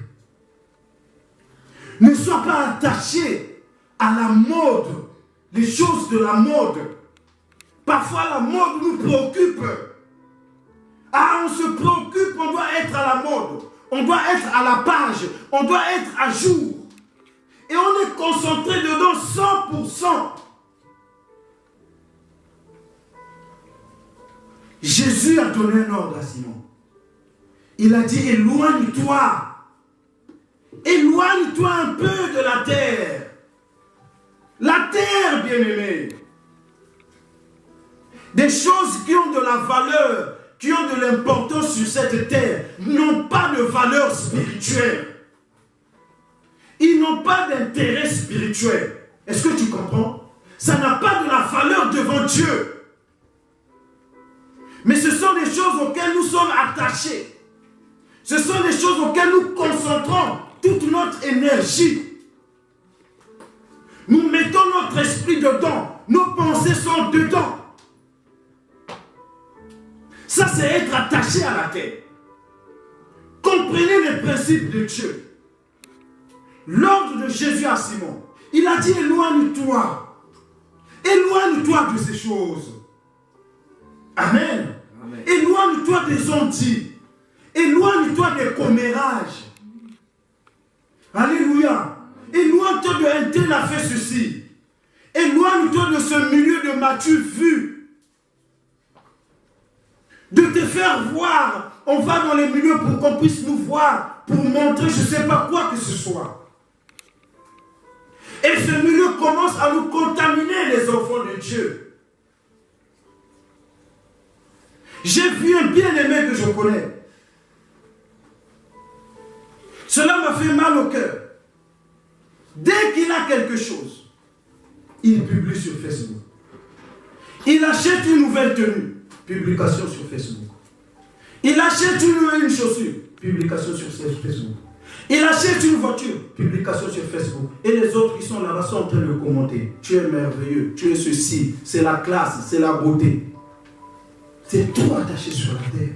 Ne sois pas attaché à la mode, les choses de la mode. Parfois la mode nous préoccupe. Ah, on se préoccupe, on doit être à la mode. On doit être à la page. On doit être à jour. Et on est concentré dedans 100%. Jésus a donné un ordre à Simon. Il a dit, éloigne-toi. Éloigne-toi un peu de la terre. La terre, bien-aimé. Des choses qui ont de la valeur, qui ont de l'importance sur cette terre, n'ont pas de valeur spirituelle. Ils n'ont pas d'intérêt spirituel. Est-ce que tu comprends? Ça n'a pas de la valeur devant Dieu. Mais ce sont des choses auxquelles nous sommes attachés. Ce sont des choses auxquelles nous concentrons toute notre énergie. Nous mettons notre esprit dedans. Nos pensées sont dedans. Ça, c'est être attaché à la terre. Comprenez les principes de Dieu. L'ordre de Jésus à Simon, il a dit éloigne-toi. Éloigne-toi de ces choses. Amen. Amen. Éloigne-toi des ondits. Éloigne-toi des commérages. Alléluia. Éloigne-toi de un tel a fait ceci. Éloigne-toi de ce milieu de m'as-tu vu. De te faire voir. On va dans les milieux pour qu'on puisse nous voir, pour montrer je ne sais pas quoi que ce soit. Et ce milieu commence à nous contaminer, les enfants de Dieu. J'ai vu un bien-aimé que je connais. Cela m'a fait mal au cœur. Dès qu'il a quelque chose, il publie sur Facebook. Il achète une nouvelle tenue, publication sur Facebook. Il achète une chaussure, publication sur Facebook. Il achète une voiture, publication sur Facebook. Et les autres qui sont là-bas sont en train de commenter. Tu es merveilleux, tu es ceci, c'est la classe, c'est la beauté. C'est trop attaché sur la terre.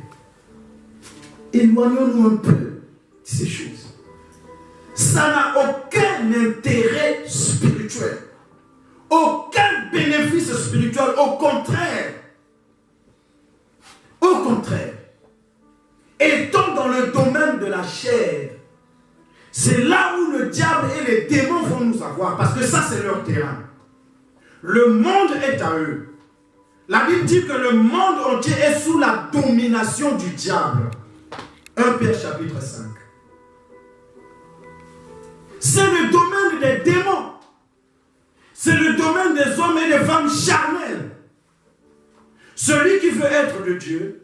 Éloignons-nous un peu de ces choses. Ça n'a aucun intérêt spirituel. Aucun bénéfice spirituel. Au contraire. Au contraire. Étant dans le domaine de la chair, c'est là où le diable et les démons vont nous avoir, parce que ça c'est leur terrain. Le monde est à eux. La Bible dit que le monde entier est sous la domination du diable. 1 Pierre chapitre 5. C'est le domaine des démons domaine des hommes et des femmes charnels. Celui qui veut être de Dieu,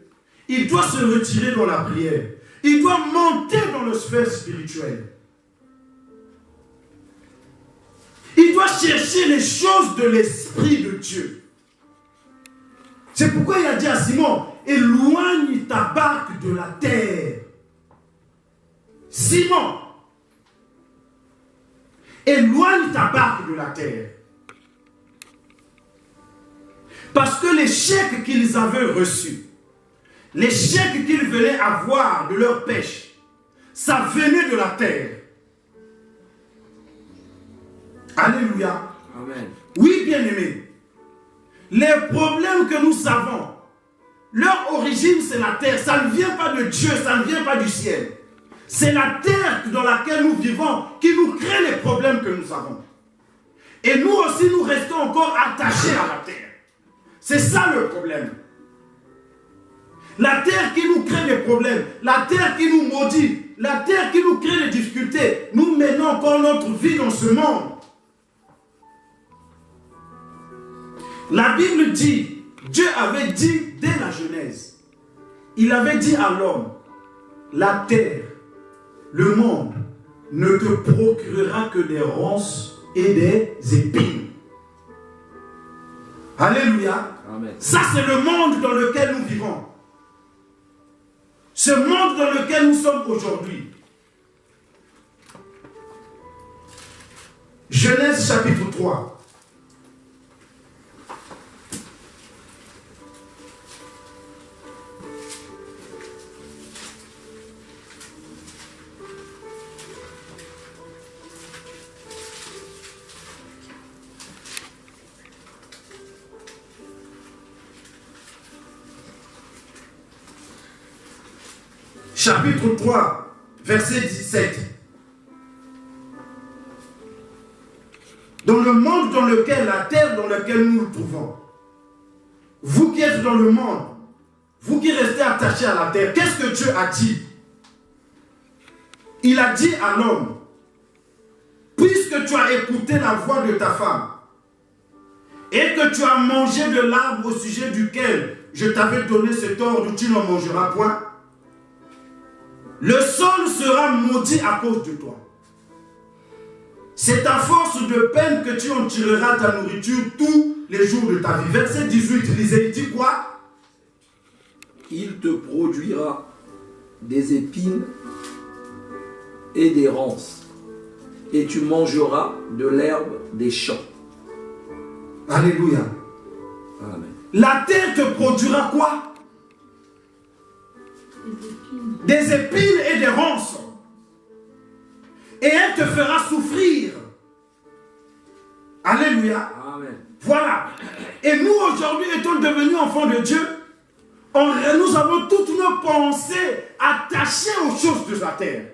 il doit se retirer dans la prière. Il doit monter dans le sphère spirituel. Il doit chercher les choses de l'Esprit de Dieu. C'est pourquoi il a dit à Simon, éloigne ta barque de la terre. Simon, éloigne ta barque de la terre. Parce que les chèques qu'ils avaient reçus, les chèques qu'ils venaient avoir de leur pêche, ça venait de la terre. Alléluia. Amen. Oui, bien-aimés. Les problèmes que nous avons, leur origine c'est la terre. Ça ne vient pas de Dieu, ça ne vient pas du ciel. C'est la terre dans laquelle nous vivons qui nous crée les problèmes que nous avons. Et nous aussi, nous restons encore attachés à la terre. C'est ça le problème. La terre qui nous crée des problèmes, la terre qui nous maudit, la terre qui nous crée des difficultés, nous menons encore notre vie dans ce monde. La Bible dit, Dieu avait dit dès la Genèse, il avait dit à l'homme, la terre, le monde, ne te procurera que des ronces et des épines. Alléluia. Amen. Ça, c'est le monde dans lequel nous vivons. Ce monde dans lequel nous sommes aujourd'hui. Genèse chapitre 3. Chapitre 3, verset 17. Dans le monde dans lequel, la terre dans laquelle nous nous trouvons, vous qui êtes dans le monde, vous qui restez attachés à la terre, qu'est-ce que Dieu a dit? Il a dit à l'homme, puisque tu as écouté la voix de ta femme, et que tu as mangé de l'arbre au sujet duquel je t'avais donné cet ordre, tu n'en mangeras point, le sol sera maudit à cause de toi. C'est à force de peine que tu en tireras ta nourriture tous les jours de ta vie. Verset 18, lisez, il dit quoi? Il te produira des épines et des ronces, et tu mangeras de l'herbe des champs. Alléluia. Amen. La terre te produira quoi? Des épines et des ronces. Et elle te fera souffrir. Alléluia. Amen. Voilà. Et nous aujourd'hui étant devenus enfants de Dieu, nous avons toutes nos pensées attachées aux choses de la terre.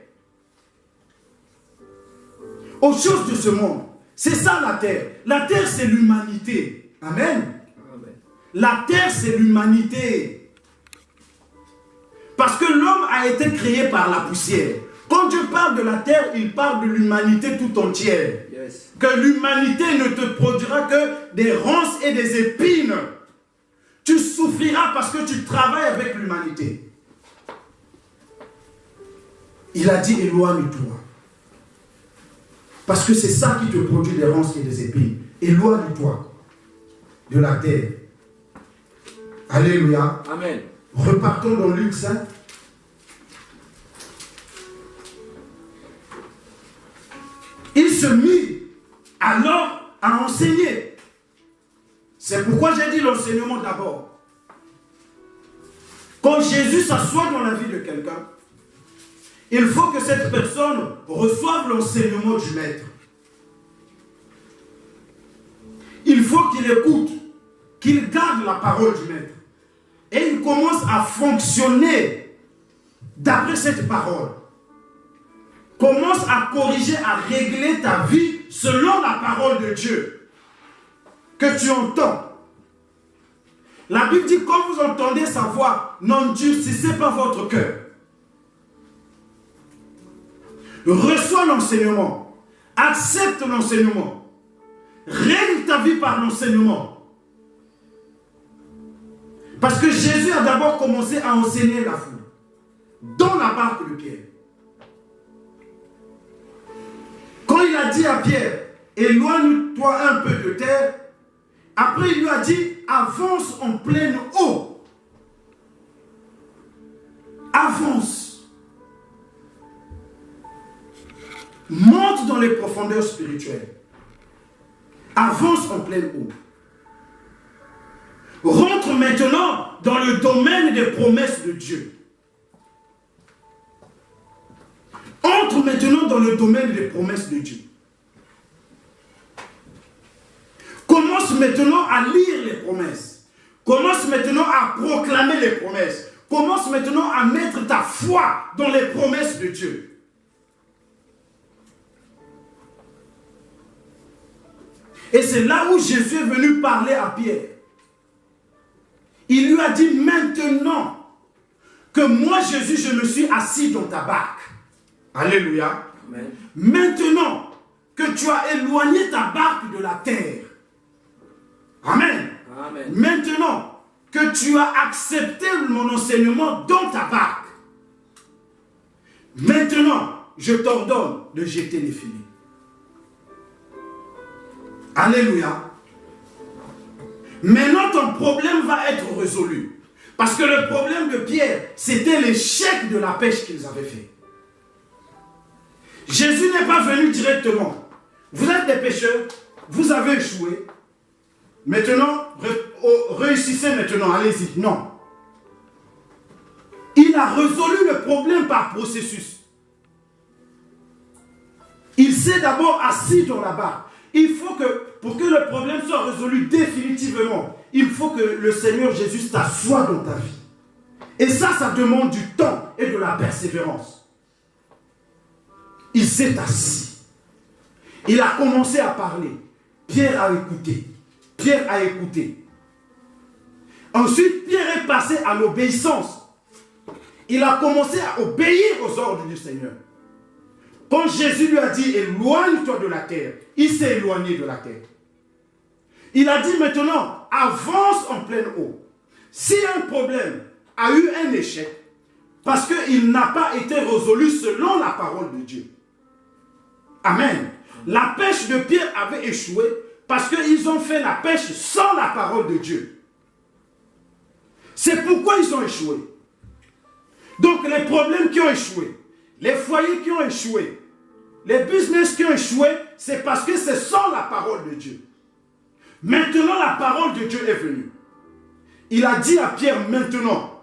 Aux choses de ce monde. C'est ça la terre. La terre c'est l'humanité. Amen. Amen. La terre c'est l'humanité. Parce que l'homme a été créé par la poussière. Quand Dieu parle de la terre, il parle de l'humanité tout entière. Yes. Que l'humanité ne te produira que des ronces et des épines. Tu souffriras parce que tu travailles avec l'humanité. Il a dit éloigne-toi. Parce que c'est ça qui te produit des ronces et des épines. Éloigne-toi de la terre. Alléluia. Amen. Repartons dans Luc 5. Il se mit alors à enseigner. C'est pourquoi j'ai dit l'enseignement d'abord. Quand Jésus s'assoit dans la vie de quelqu'un, il faut que cette personne reçoive l'enseignement du maître. Il faut qu'il écoute, qu'il garde la parole du maître. Et il commence à fonctionner d'après cette parole. Commence à corriger, à régler ta vie selon la parole de Dieu que tu entends. La Bible dit, quand vous entendez sa voix, n'endurcissez pas votre cœur. Reçois l'enseignement. Accepte l'enseignement. Règle ta vie par l'enseignement. Parce que Jésus a d'abord commencé à enseigner la foule dans la barque de Pierre. Quand il a dit à Pierre, éloigne-toi un peu de terre, après il lui a dit, avance en pleine eau. Avance. Monte dans les profondeurs spirituelles. Avance en pleine eau. Rentre maintenant dans le domaine des promesses de Dieu. Entre maintenant dans le domaine des promesses de Dieu. Commence maintenant à lire les promesses. Commence maintenant à proclamer les promesses. Commence maintenant à mettre ta foi dans les promesses de Dieu. Et c'est là où Jésus est venu parler à Pierre. Il lui a dit, maintenant que moi, Jésus, je me suis assis dans ta barque. Alléluia. Amen. Maintenant que tu as éloigné ta barque de la terre. Amen. Amen. Maintenant que tu as accepté mon enseignement dans ta barque. Maintenant, je t'ordonne de jeter les filets. Alléluia. Maintenant, ton problème va être résolu. Parce que le problème de Pierre, c'était l'échec de la pêche qu'ils avaient fait. Jésus n'est pas venu directement. Vous êtes des pêcheurs, vous avez échoué. Maintenant, réussissez maintenant, allez-y. Non. Il a résolu le problème par processus. Il s'est d'abord assis dans la barque. Il faut que, pour que le problème soit résolu définitivement, il faut que le Seigneur Jésus s'assoie dans ta vie. Et ça demande du temps et de la persévérance. Il s'est assis. Il a commencé à parler. Pierre a écouté. Pierre a écouté. Ensuite, Pierre est passé à l'obéissance. Il a commencé à obéir aux ordres du Seigneur. Quand Jésus lui a dit, éloigne-toi de la terre, il s'est éloigné de la terre. Il a dit maintenant, avance en pleine eau. Si un problème a eu un échec, parce qu'il n'a pas été résolu selon la parole de Dieu. Amen. La pêche de Pierre avait échoué parce qu'ils ont fait la pêche sans la parole de Dieu. C'est pourquoi ils ont échoué. Donc les problèmes qui ont échoué, les foyers qui ont échoué, les business qui ont échoué, c'est parce que c'est sans la parole de Dieu. Maintenant, la parole de Dieu est venue. Il a dit à Pierre, maintenant,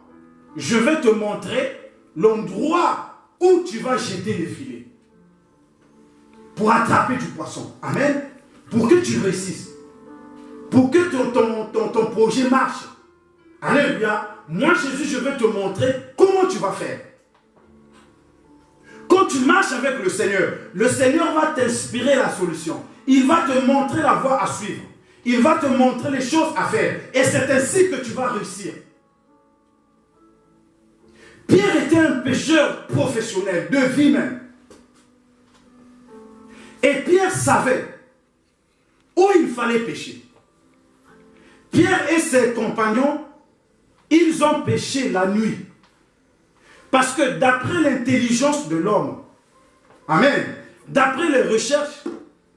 je vais te montrer l'endroit où tu vas jeter les filets pour attraper du poisson. Amen. Pour que tu réussisses. Pour que ton projet marche. Alléluia. Moi, Jésus, je vais te montrer comment tu vas faire. Quand tu marches avec le Seigneur va t'inspirer la solution. Il va te montrer la voie à suivre. Il va te montrer les choses à faire. Et c'est ainsi que tu vas réussir. Pierre était un pêcheur professionnel, de vie même. Et Pierre savait où il fallait pêcher. Pierre et ses compagnons, ils ont pêché la nuit. Parce que d'après l'intelligence de l'homme, amen, d'après les recherches,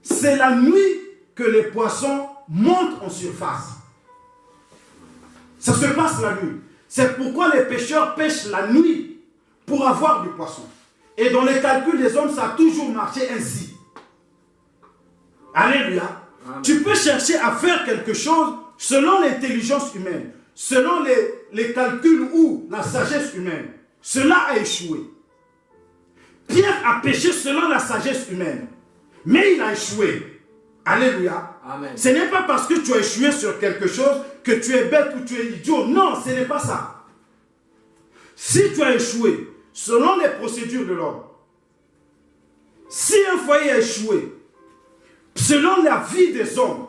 c'est la nuit que les poissons montent en surface. Ça se passe la nuit. C'est pourquoi les pêcheurs pêchent la nuit pour avoir du poisson. Et dans les calculs des hommes, ça a toujours marché ainsi. Alléluia. Amen. Tu peux chercher à faire quelque chose selon l'intelligence humaine, selon les calculs ou la sagesse humaine. Cela a échoué. Pierre a péché selon la sagesse humaine, mais il a échoué. Alléluia. Amen. Ce n'est pas parce que tu as échoué sur quelque chose que tu es bête ou tu es idiot. Non, ce n'est pas ça. Si tu as échoué selon les procédures de l'homme, si un foyer a échoué selon la vie des hommes,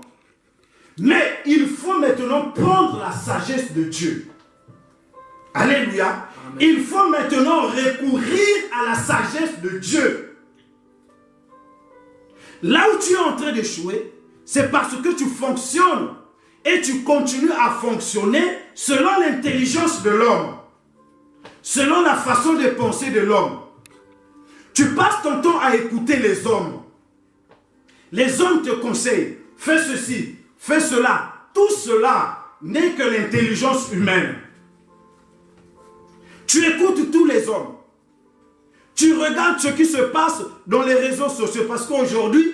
mais il faut maintenant prendre la sagesse de Dieu. Alléluia. Amen. Il faut maintenant recourir à la sagesse de Dieu. Là où tu es en train d'échouer, c'est parce que tu fonctionnes et tu continues à fonctionner selon l'intelligence de l'homme, selon la façon de penser de l'homme. Tu passes ton temps à écouter les hommes. Les hommes te conseillent, fais ceci, fais cela. Tout cela n'est que l'intelligence humaine. Tu écoutes tous les hommes. Tu regardes ce qui se passe dans les réseaux sociaux. Parce qu'aujourd'hui,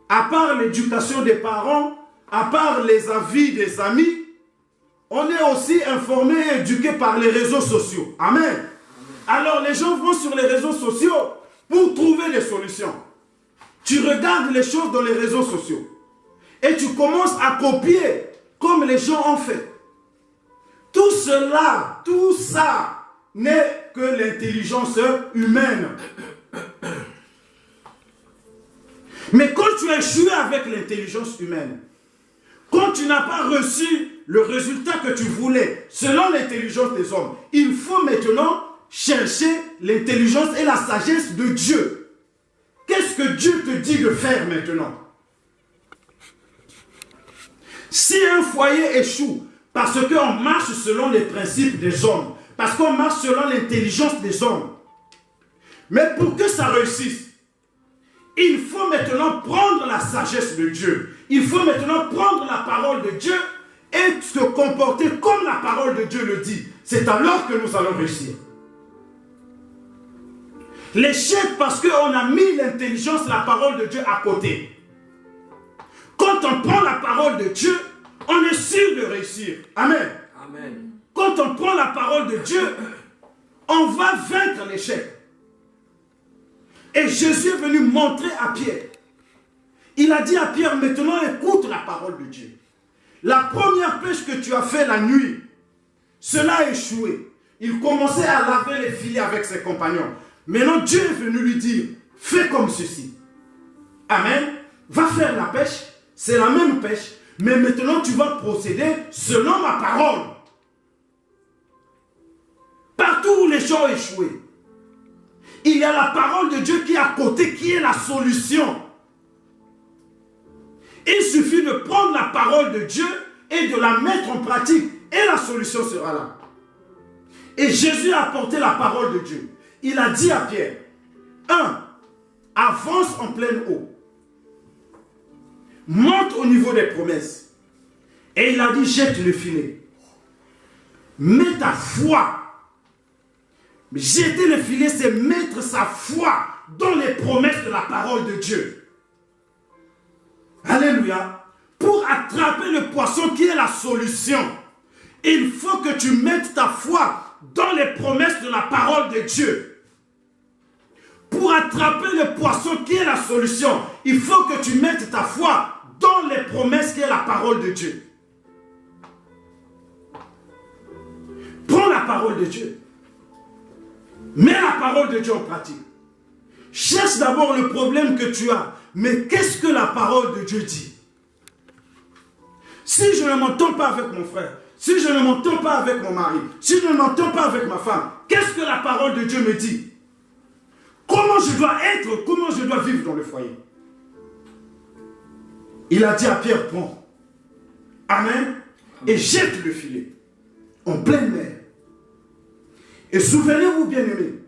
à part l'éducation des parents, à part les avis des amis, on est aussi informé et éduqué par les réseaux sociaux. Amen. Alors les gens vont sur les réseaux sociaux pour trouver des solutions. Tu regardes les choses dans les réseaux sociaux et tu commences à copier comme les gens ont fait. Tout cela, tout ça n'est que l'intelligence humaine. Mais quand tu as échoué avec l'intelligence humaine, quand tu n'as pas reçu le résultat que tu voulais selon l'intelligence des hommes, il faut maintenant chercher l'intelligence et la sagesse de Dieu. Qu'est-ce que Dieu te dit de faire maintenant? Si un foyer échoue parce qu'on marche selon les principes des hommes, parce qu'on marche selon l'intelligence des hommes, mais pour que ça réussisse, il faut maintenant prendre la sagesse de Dieu. Il faut maintenant prendre la parole de Dieu et se comporter comme la parole de Dieu le dit. C'est alors que nous allons réussir. L'échec parce qu'on a mis l'intelligence, la parole de Dieu à côté. Quand on prend la parole de Dieu, on est sûr de réussir. Amen. Amen. Quand on prend la parole de Dieu, on va vaincre l'échec. Et Jésus est venu montrer à Pierre. Il a dit à Pierre, maintenant écoute la parole de Dieu. La première pêche que tu as fait la nuit, cela a échoué. Il commençait à laver les filets avec ses compagnons. Maintenant Dieu est venu lui dire, fais comme ceci. Amen. Va faire la pêche, c'est la même pêche, mais maintenant tu vas procéder selon ma parole. Partout où les gens ont échoué, il y a la parole de Dieu qui est à côté, qui est la solution. Il suffit de prendre la parole de Dieu et de la mettre en pratique, et la solution sera là. Et Jésus a apporté la parole de Dieu. Il a dit à Pierre, 1. Avance en pleine eau. Monte au niveau des promesses. Et il a dit, jette le filet. Mets ta foi. Jeter le filet, c'est mettre sa foi dans les promesses de la parole de Dieu. Alléluia. Pour attraper le poisson qui est la solution, il faut que tu mettes ta foi dans les promesses de la parole de Dieu. Pour attraper le poisson qui est la solution, il faut que tu mettes ta foi dans les promesses qui est la parole de Dieu. Prends la parole de Dieu. Mets la parole de Dieu en pratique. Cherche d'abord le problème que tu as. Mais qu'est-ce que la parole de Dieu dit? Si je ne m'entends pas avec mon frère, si je ne m'entends pas avec mon mari, si je ne m'entends pas avec ma femme, qu'est-ce que la parole de Dieu me dit? Comment je dois être, comment je dois vivre dans le foyer? Il a dit à Pierre, prends. Amen. Et jette le filet en pleine mer. Et souvenez-vous, bien-aimés,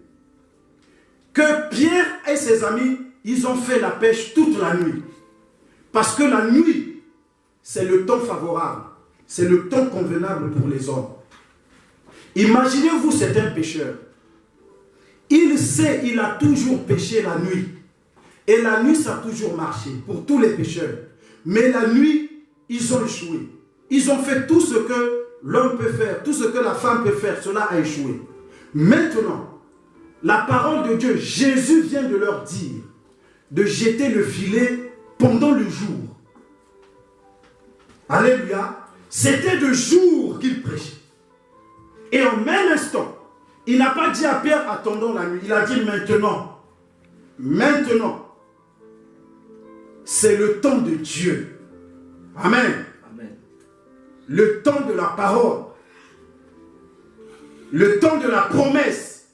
que Pierre et ses amis, ils ont fait la pêche toute la nuit. Parce que la nuit, c'est le temps favorable. C'est le temps convenable pour les hommes. Imaginez-vous, c'est un pêcheur. Il sait, il a toujours pêché la nuit. Et la nuit, ça a toujours marché pour tous les pêcheurs. Mais la nuit, ils ont échoué. Ils ont fait tout ce que l'homme peut faire, tout ce que la femme peut faire. Cela a échoué. Maintenant, la parole de Dieu, Jésus vient de leur dire de jeter le filet pendant le jour. Alléluia. C'était de jour qu'il prêchait. Et en même instant, il n'a pas dit à Pierre, attendons la nuit. Il a dit maintenant. Maintenant. C'est le temps de Dieu. Amen. Amen. Le temps de la parole. Le temps de la promesse.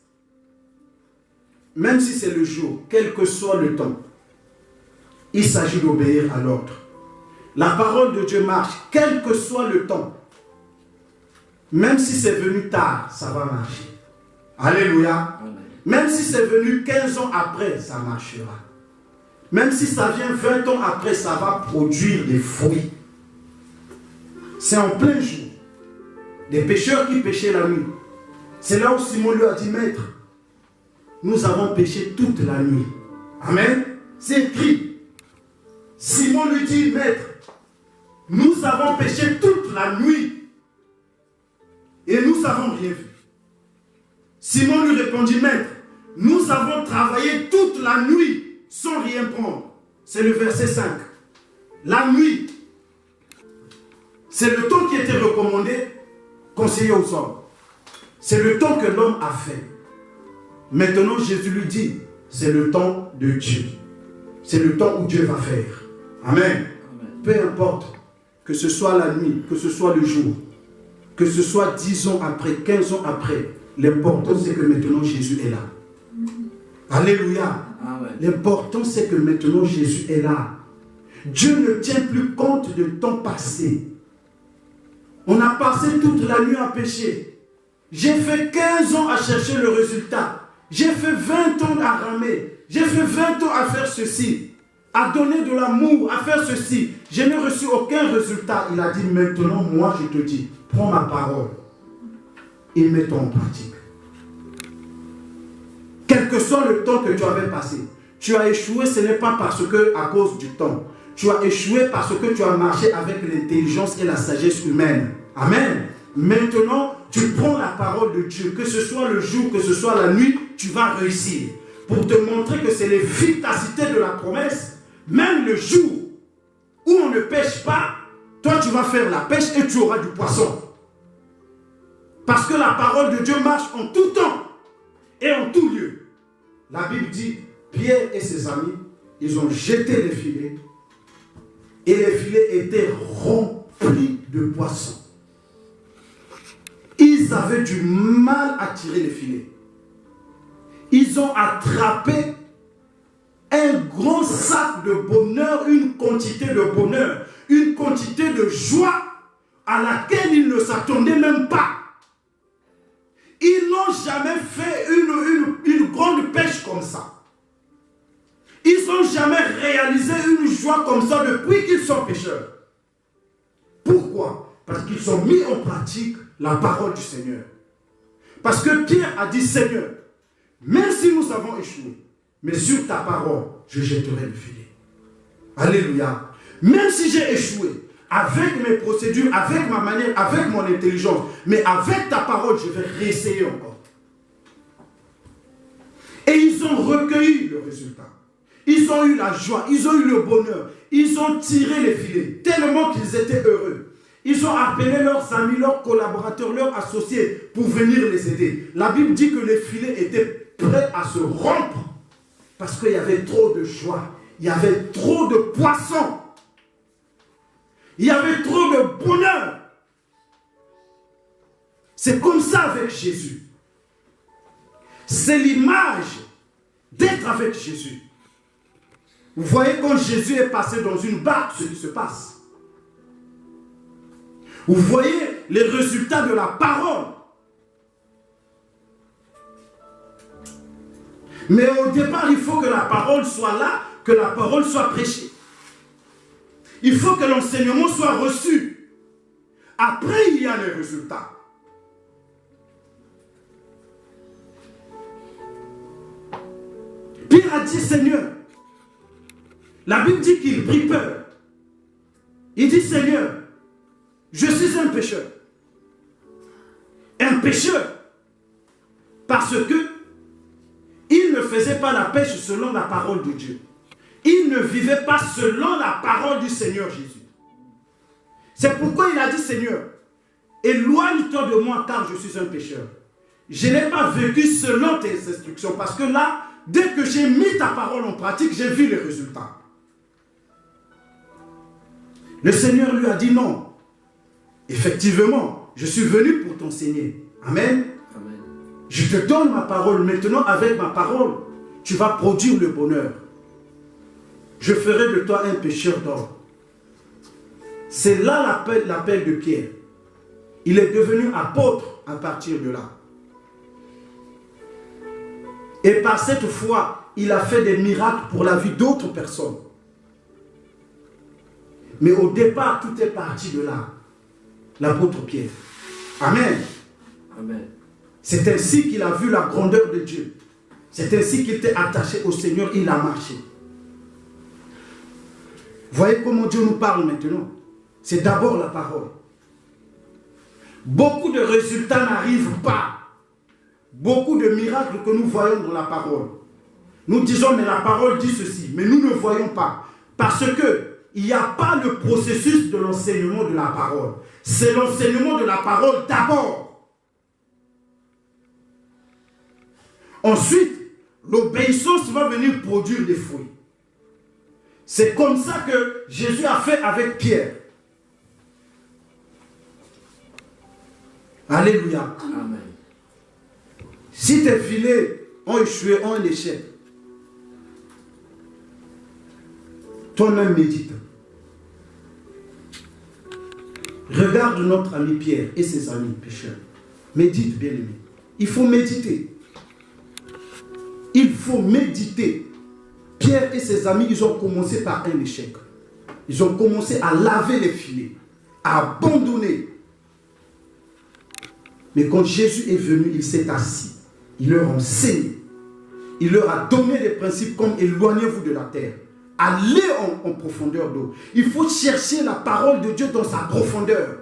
Même si c'est le jour, quel que soit le temps, il s'agit d'obéir à l'ordre. La parole de Dieu marche, quel que soit le temps. Même si c'est venu tard, ça va marcher. Alléluia. Amen. Même si c'est venu 15 ans après, ça marchera. Même si ça vient 20 ans après, ça va produire des fruits. C'est en plein jour. Des pêcheurs qui pêchaient la nuit. C'est là où Simon lui a dit, Maître, nous avons pêché toute la nuit. Amen. C'est écrit. Simon lui dit, Maître, nous avons pêché toute la nuit et nous n'avons rien vu. Simon lui répondit, Maître, nous avons travaillé toute la nuit sans rien prendre. C'est le verset 5. La nuit, c'est le temps qui était recommandé, conseillé aux hommes. C'est le temps que l'homme a fait. Maintenant, Jésus lui dit, c'est le temps de Dieu. C'est le temps où Dieu va faire. Amen. Amen. Peu importe, que ce soit la nuit, que ce soit le jour, que ce soit 10 ans après, 15 ans après, l'important c'est que maintenant Jésus est là. Alléluia. L'important c'est que maintenant Jésus est là. Dieu ne tient plus compte de temps passé. On a passé toute la nuit à pécher. J'ai fait 15 ans à chercher le résultat. J'ai fait 20 ans à ramer. J'ai fait 20 ans à faire ceci. À donner de l'amour, à faire ceci. Je n'ai reçu aucun résultat. Il a dit, maintenant, moi, je te dis, prends ma parole et mets-toi en pratique. Quel que soit le temps que tu avais passé, tu as échoué, ce n'est pas parce que, à cause du temps. Tu as échoué parce que tu as marché avec l'intelligence et la sagesse humaine. Amen. Maintenant, tu prends la parole de Dieu, que ce soit le jour, que ce soit la nuit, tu vas réussir. Pour te montrer que c'est l'efficacité de la promesse. Même le jour où on ne pêche pas, toi tu vas faire la pêche et tu auras du poisson. Parce que la parole de Dieu marche en tout temps et en tout lieu. La Bible dit, Pierre et ses amis, ils ont jeté les filets et les filets étaient remplis de poissons. Ils avaient du mal à tirer les filets. Ils ont attrapé un grand sac de bonheur, une quantité de bonheur, une quantité de joie à laquelle ils ne s'attendaient même pas. Ils n'ont jamais fait une grande pêche comme ça. Ils n'ont jamais réalisé une joie comme ça depuis qu'ils sont pêcheurs. Pourquoi? Parce qu'ils ont mis en pratique la parole du Seigneur. Parce que Pierre a dit, Seigneur, même si nous avons échoué, mais sur ta parole, je jetterai le filet. Alléluia. Même si j'ai échoué, avec mes procédures, avec ma manière, avec mon intelligence, mais avec ta parole, je vais réessayer encore. Et ils ont recueilli le résultat. Ils ont eu la joie, ils ont eu le bonheur, ils ont tiré les filets, tellement qu'ils étaient heureux. Ils ont appelé leurs amis, leurs collaborateurs, leurs associés pour venir les aider. La Bible dit que les filets étaient prêts à se rompre. Parce qu'il y avait trop de joie. Il y avait trop de poissons. Il y avait trop de bonheur. C'est comme ça avec Jésus. C'est l'image d'être avec Jésus. Vous voyez quand Jésus est passé dans une barque, ce qui se passe. Vous voyez les résultats de la parole. Mais au départ, il faut que la parole soit là, que la parole soit prêchée. Il faut que l'enseignement soit reçu. Après, il y a les résultats. Pierre a dit, Seigneur, la Bible dit qu'il prit peur. Il dit, Seigneur, je suis un pécheur. Un pécheur. Parce que il ne faisait pas la pêche selon la parole de Dieu. Il ne vivait pas selon la parole du Seigneur Jésus. C'est pourquoi il a dit, Seigneur, éloigne-toi de moi car je suis un pécheur. Je n'ai pas vécu selon tes instructions parce que là, dès que j'ai mis ta parole en pratique, j'ai vu les résultats. Le Seigneur lui a dit non. Effectivement, je suis venu pour t'enseigner. Amen. Amen. Je te donne ma parole. Maintenant, avec ma parole, tu vas produire le bonheur. Je ferai de toi un pécheur d'or. C'est là l'appel de Pierre. Il est devenu apôtre à partir de là. Et par cette foi, il a fait des miracles pour la vie d'autres personnes. Mais au départ, tout est parti de là. L'apôtre Pierre. Amen. Amen. C'est ainsi qu'il a vu la grandeur de Dieu. C'est ainsi qu'il était attaché au Seigneur, il a marché. Voyez comment Dieu nous parle maintenant. C'est d'abord la parole. Beaucoup de résultats n'arrivent pas. Beaucoup de miracles que nous voyons dans la parole. Nous disons, mais la parole dit ceci, mais nous ne voyons pas. Parce que il n'y a pas le processus de l'enseignement de la parole. C'est l'enseignement de la parole d'abord. Ensuite, l'obéissance va venir produire des fruits. C'est comme ça que Jésus a fait avec Pierre. Alléluia. Amen. Si tes filets ont échoué, ont un échec, toi-même médite. Regarde notre ami Pierre et ses amis pécheurs. Médite, bien-aimé. Il faut méditer. Il faut méditer. Pierre et ses amis, ils ont commencé par un échec. Ils ont commencé à laver les filets, à abandonner. Mais quand Jésus est venu, il s'est assis. Il leur a enseigné. Il leur a donné des principes comme éloignez-vous de la terre. Allez en profondeur d'eau. Il faut chercher la parole de Dieu dans sa profondeur.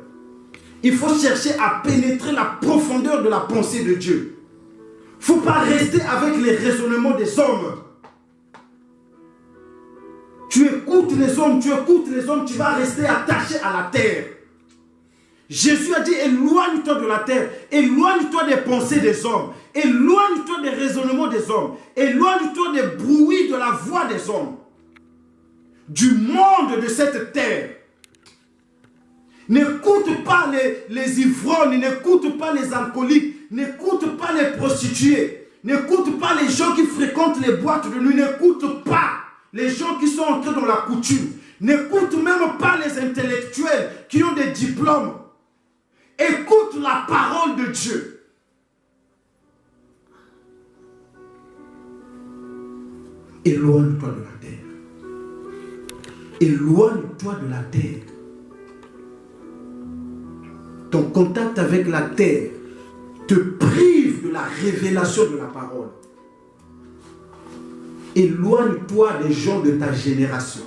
Il faut chercher à pénétrer la profondeur de la pensée de Dieu. Il ne faut pas rester avec les raisonnements des hommes. Tu écoutes les hommes, tu vas rester attaché à la terre. Jésus a dit, éloigne-toi de la terre, éloigne-toi des pensées des hommes, éloigne-toi des raisonnements des hommes, éloigne-toi des bruits de la voix des hommes, du monde de cette terre. N'écoute pas les ivrognes, n'écoute pas les alcooliques, n'écoute pas les prostituées, n'écoute pas les gens qui fréquentent les boîtes de nuit, n'écoute pas les gens qui sont entrés dans la coutume, n'écoute même pas les intellectuels qui ont des diplômes. Écoute la parole de Dieu. Éloigne-toi de la terre. Éloigne-toi de la terre. Ton contact avec la terre te prive de la révélation de la parole. Éloigne-toi des gens de ta génération.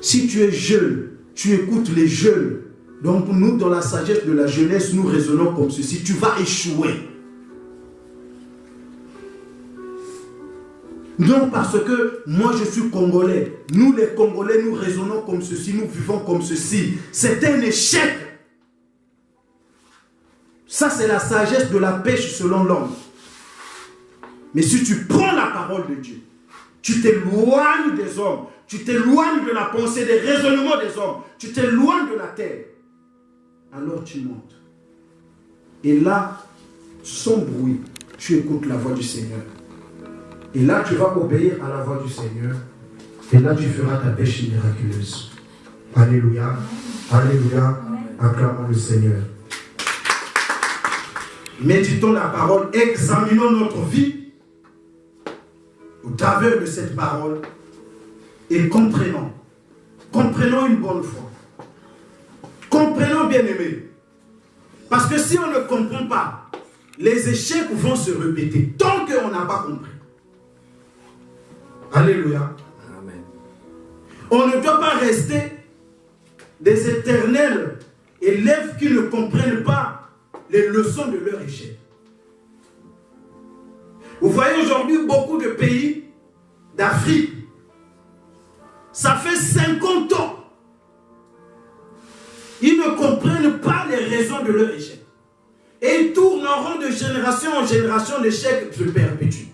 Si tu es jeune, tu écoutes les jeunes. Donc nous, dans la sagesse de la jeunesse, nous raisonnons comme ceci. Tu vas échouer. Non, parce que moi je suis Congolais. Nous les Congolais, nous raisonnons comme ceci, nous vivons comme ceci. C'est un échec. Ça, c'est la sagesse de la pêche selon l'homme. Mais si tu prends la parole de Dieu, tu t'éloignes des hommes, tu t'éloignes de la pensée, des raisonnements des hommes, tu t'éloignes de la terre, alors tu montes. Et là, sans bruit, tu écoutes la voix du Seigneur. Et là, tu vas obéir à la voix du Seigneur. Et là, tu feras ta pêche miraculeuse. Alléluia. Alléluia. Acclamons le Seigneur. Méditons la parole, examinons notre vie au travers de cette parole et comprenons. Comprenons une bonne fois. Comprenons, bien-aimés. Parce que si on ne comprend pas, les échecs vont se répéter tant qu'on n'a pas compris. Alléluia. Amen. On ne doit pas rester des éternels élèves qui ne comprennent pas les leçons de leur échec. Vous voyez aujourd'hui beaucoup de pays d'Afrique. Ça fait 50 ans. Ils ne comprennent pas les raisons de leur échec. Et ils tournent en rond de génération en génération, l'échec se perpétue.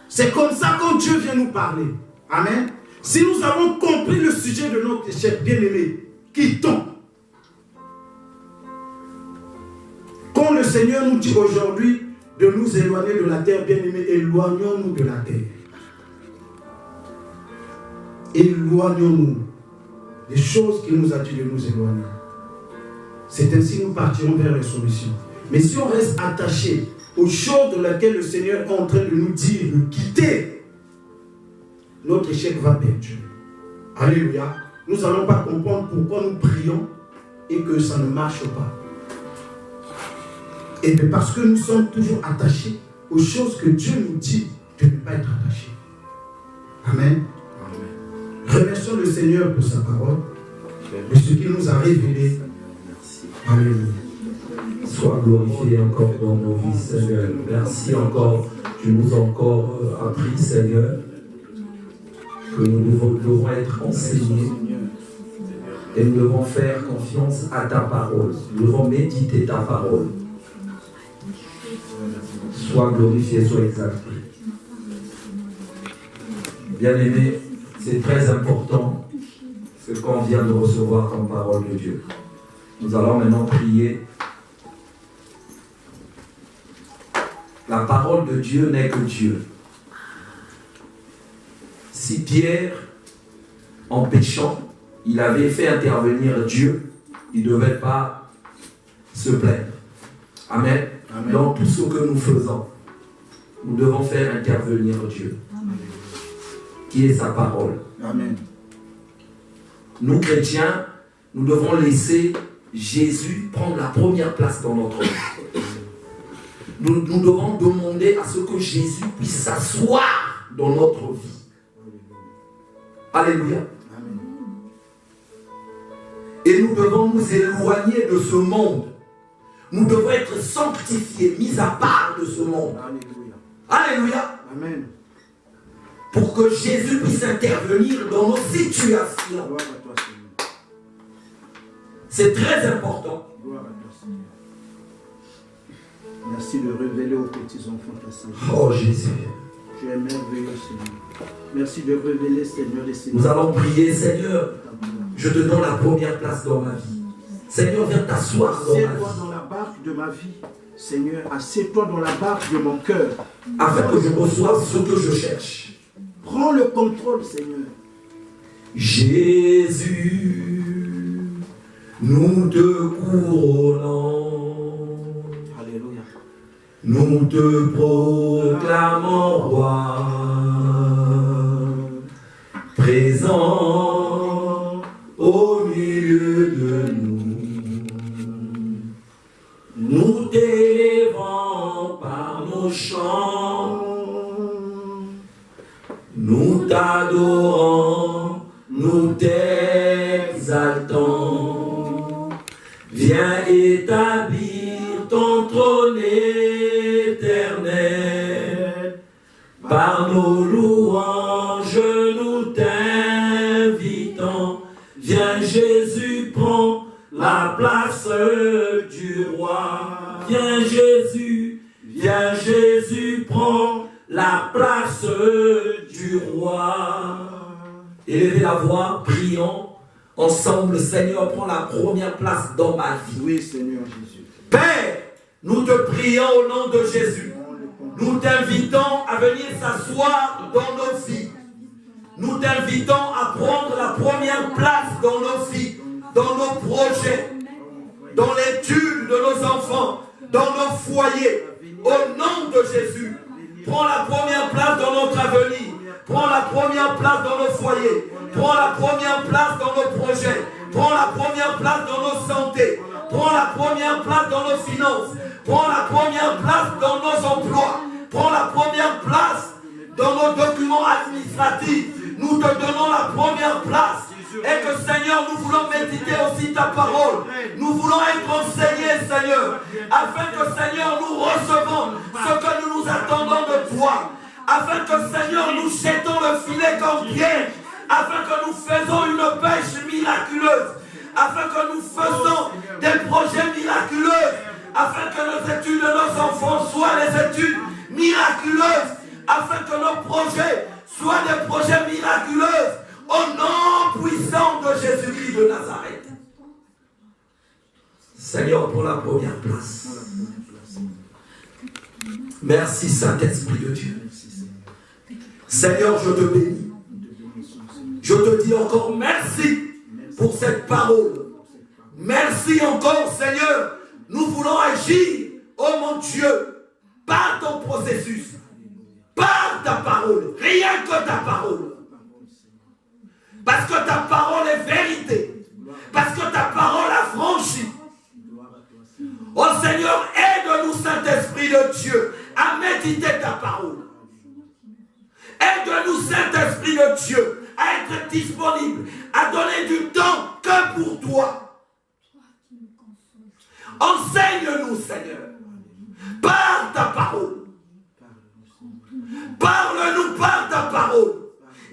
C'est comme ça que Dieu vient nous parler. Amen. Si nous avons compris le sujet de notre échec, bien-aimé, quittons. Quand le Seigneur nous dit aujourd'hui de nous éloigner de la terre, bien-aimé, éloignons-nous de la terre. Éloignons-nous. des choses qu'il nous a dit de nous éloigner. C'est ainsi que nous partirons vers les solutions. Mais si on reste attaché aux choses de lesquelles le Seigneur est en train de nous dire de quitter, notre échec va perdurer. Alléluia. Nous n'allons pas comprendre pourquoi nous prions et que ça ne marche pas. Et bien parce que nous sommes toujours attachés aux choses que Dieu nous dit de ne pas être attachés. Amen. Remercions le Seigneur pour sa parole, de ce qu'il nous a révélé. Alléluia. Sois glorifié encore dans nos vies, Seigneur. Merci encore. Tu nous as encore appris, Seigneur, que nous devons être enseignés et nous devons faire confiance à ta parole. Nous devons méditer ta parole. Sois glorifié, sois exalté. Bien-aimés, c'est très important ce qu'on vient de recevoir comme parole de Dieu. Nous allons maintenant prier. La parole de Dieu n'est que Dieu. Si Pierre, en péchant, il avait fait intervenir Dieu, il ne devait pas se plaindre. Amen. Amen. Dans tout ce que nous faisons, nous devons faire intervenir Dieu, qui est sa parole. Amen. Nous, chrétiens, nous devons laisser Jésus prendre la première place dans notre vie. Nous devons demander à ce que Jésus puisse s'asseoir dans notre vie. Alléluia. Amen. Et nous devons nous éloigner de ce monde. Nous devons être sanctifiés, mis à part de ce monde. Alléluia. Alléluia. Amen. Pour que Jésus puisse intervenir dans nos situations. Gloire à toi, Seigneur. C'est très important. Gloire à toi, Seigneur. Merci de révéler aux petits-enfants ta sagesse. Oh Jésus. Tu es merveilleux, Seigneur. Merci de révéler, Seigneur, les Seigneurs. Nous allons prier, Seigneur. Je te donne la première place dans ma vie. Seigneur, viens t'asseoir dans ma vie. Assieds-toi dans la barque de ma vie. Seigneur, assieds-toi dans la barque de mon cœur. Afin que je reçoive ce que je cherche. Prends le contrôle, Seigneur. Jésus, nous te couronnons. Alléluia. Nous te proclamons roi, présent au milieu de nous. Nous t'élevons par nos chants, nous t'adorons, nous t'exaltons. Viens établir ton trône éternel. Par nos louanges, nous t'invitons. Viens Jésus, prends la place du roi. Viens Jésus, prends la place du roi. Élevez la voix, prions ensemble. Seigneur, prends la première place dans ma vie. Oui, Seigneur Jésus. Père, nous te prions au nom de Jésus. Nous t'invitons à venir s'asseoir dans nos vies. Nous t'invitons à prendre la première place dans nos vies, dans nos projets, dans l'étude de nos enfants, dans nos foyers. Au nom de Jésus, prends la première place dans notre avenir. Prends la première place dans nos foyers. Prends la première place dans nos projets. Prends la première place dans nos santé. Prends la première place dans nos finances. Prends la première place dans nos emplois. Prends la première place dans nos documents administratifs. Nous te donnons la première place. Et que Seigneur, nous voulons méditer aussi ta parole. Nous voulons être enseignés, Seigneur. Afin que Seigneur, nous recevons ce que nous nous attendons de toi. Afin que Seigneur, nous jetons le filet comme Pierre. Afin que nous faisons une pêche miraculeuse. Afin que nous faisons des projets miraculeux. Afin que nos études de nos enfants soient les études miraculeuses. Afin que nos projets soient des projets miraculeux. Au nom puissant de Jésus-Christ de Nazareth. Seigneur, pour la première place. Merci Saint-Esprit de Dieu. Seigneur, je te bénis. Je te dis encore merci pour cette parole. Merci encore, Seigneur. Nous voulons agir, oh mon Dieu, par ton processus, par ta parole, rien que ta parole. Parce que ta parole est vérité. Parce que ta parole a franchi. Oh Seigneur, aide-nous, Saint-Esprit de Dieu, à méditer ta parole. Aide-nous, Saint-Esprit de Dieu, à être disponible, à donner du temps que pour toi. Enseigne-nous, Seigneur, par ta parole. Parle-nous par ta parole.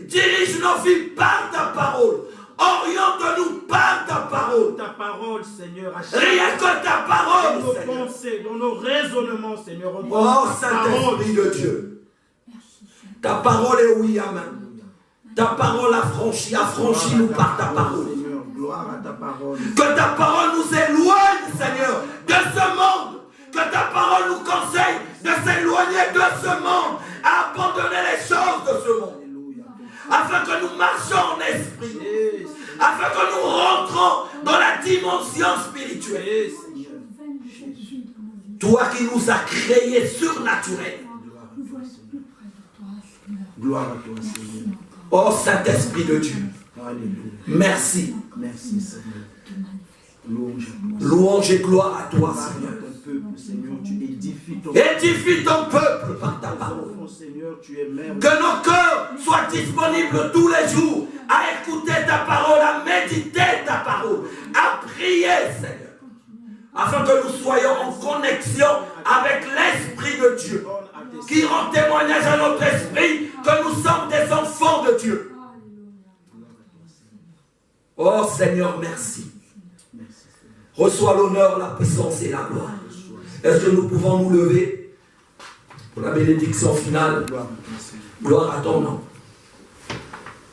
Dirige nos vies par ta parole. Oriente-nous par ta parole. Ta parole, Seigneur. Rien que ta parole, dans nos Seigneur. pensées, dans nos raisonnements, Seigneur. Oh, Saint-Esprit de Dieu. Ta parole est oui, amen. Ta parole affranchis-nous par ta parole. Seigneur, gloire à ta parole. Que ta parole nous éloigne, Seigneur, de ce monde. Que ta parole nous conseille de s'éloigner de ce monde, à abandonner les choses de ce monde. Afin que nous marchions en esprit. Afin que nous rentrons dans la dimension spirituelle. Toi qui nous as créés surnaturels. Gloire à toi, Seigneur. Oh Saint-Esprit de Dieu. Alléluia. Merci. Merci, Seigneur. Louange et gloire à toi, Seigneur. Peuple, Seigneur, tu édifie ton peuple par ta parole. Seigneur, tu es merveilleux. Que nos cœurs soient disponibles tous les jours à écouter ta parole, à méditer ta parole, à prier, Seigneur. Afin que nous soyons en connexion avec l'Esprit de Dieu, qui rend témoignage à notre esprit que nous sommes des enfants de Dieu. Oh Seigneur, merci. Reçois l'honneur, la puissance et la gloire. Est-ce que nous pouvons nous lever pour la bénédiction finale? Gloire à ton nom.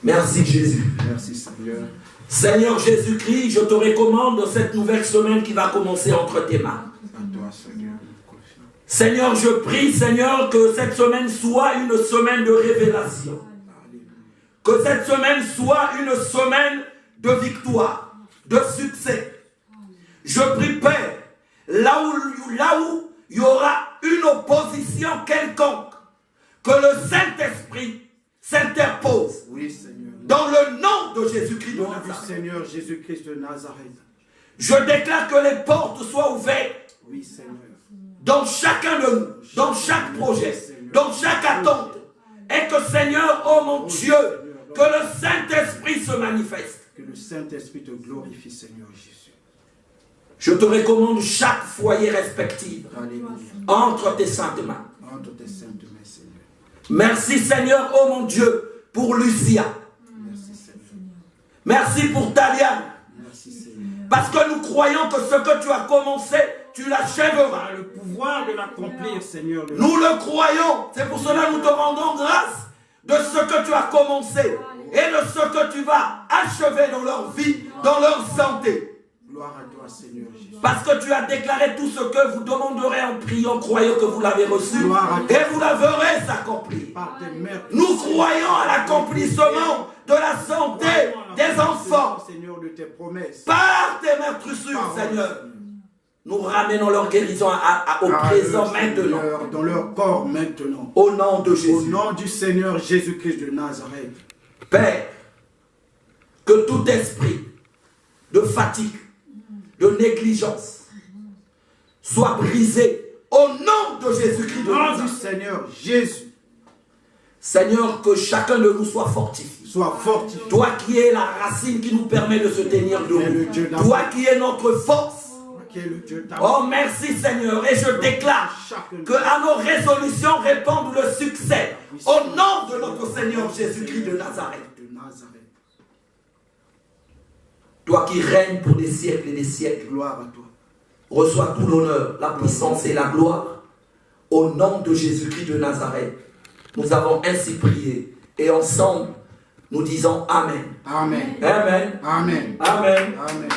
Merci Jésus. Merci Seigneur. Seigneur Jésus-Christ, je te recommande cette nouvelle semaine qui va commencer entre tes mains. À toi, Seigneur. Seigneur, je prie, Seigneur, que cette semaine soit une semaine de révélation. Que cette semaine soit une semaine de victoire, de succès. Je prie, Père, là où il y aura une opposition quelconque, que le Saint-Esprit s'interpose. Oui, Seigneur. Dans le nom de Jésus-Christ de Nom du Nazareth. Seigneur Jésus-Christ de Nazareth. Je déclare que les portes soient ouvertes. Oui, Seigneur. Dans chacun de nous, dans chaque projet, dans chaque attente. Et que Seigneur, oh mon Dieu, que le Saint-Esprit se manifeste. Que le Saint-Esprit te glorifie, Seigneur Jésus. Je te recommande chaque foyer respectif. Alléluia. Entre tes saintes mains. Entre tes saintes mains, Seigneur. Merci Seigneur, oh mon Dieu, pour Lucia. Merci, Seigneur. Merci pour Taliane. Merci, Seigneur. Parce que nous croyons que ce que tu as commencé, tu l'achèveras. Le pouvoir de l'accomplir, Seigneur. Nous le croyons. C'est pour cela que nous te rendons grâce de ce que tu as commencé et de ce que tu vas achever dans leur vie, dans leur santé. Gloire à toi, Seigneur Jésus. Parce que tu as déclaré tout ce que vous demanderez en priant, croyant que vous l'avez reçu, et vous la verrez s'accomplir. Nous croyons à l'accomplissement de la santé des enfants. Seigneur, de tes promesses. Par tes meurtrissures, Seigneur. Nous ramenons leur guérison au présent maintenant. Dans leur corps maintenant. Au nom de Jésus. Au nom du Seigneur Jésus-Christ de Nazareth. Père, que tout esprit de fatigue, de négligence soit brisé au nom de Jésus-Christ de Nazareth. Au nom Nazareth. du Seigneur Jésus. Seigneur, que chacun de nous soit fortifié. Sois fortifié. Toi qui es la racine qui nous permet de se tenir debout. Toi qui es notre force. Oh merci Seigneur. Et je déclare que à nos résolutions répondent le succès. Au nom de notre Seigneur Jésus-Christ de Nazareth. Toi qui règnes pour des siècles et des siècles. Gloire à toi. Reçois tout l'honneur, la puissance et la gloire. Au nom de Jésus-Christ de Nazareth. Nous avons ainsi prié. Et ensemble, nous disons Amen. Amen. Amen. Amen. Amen. Amen.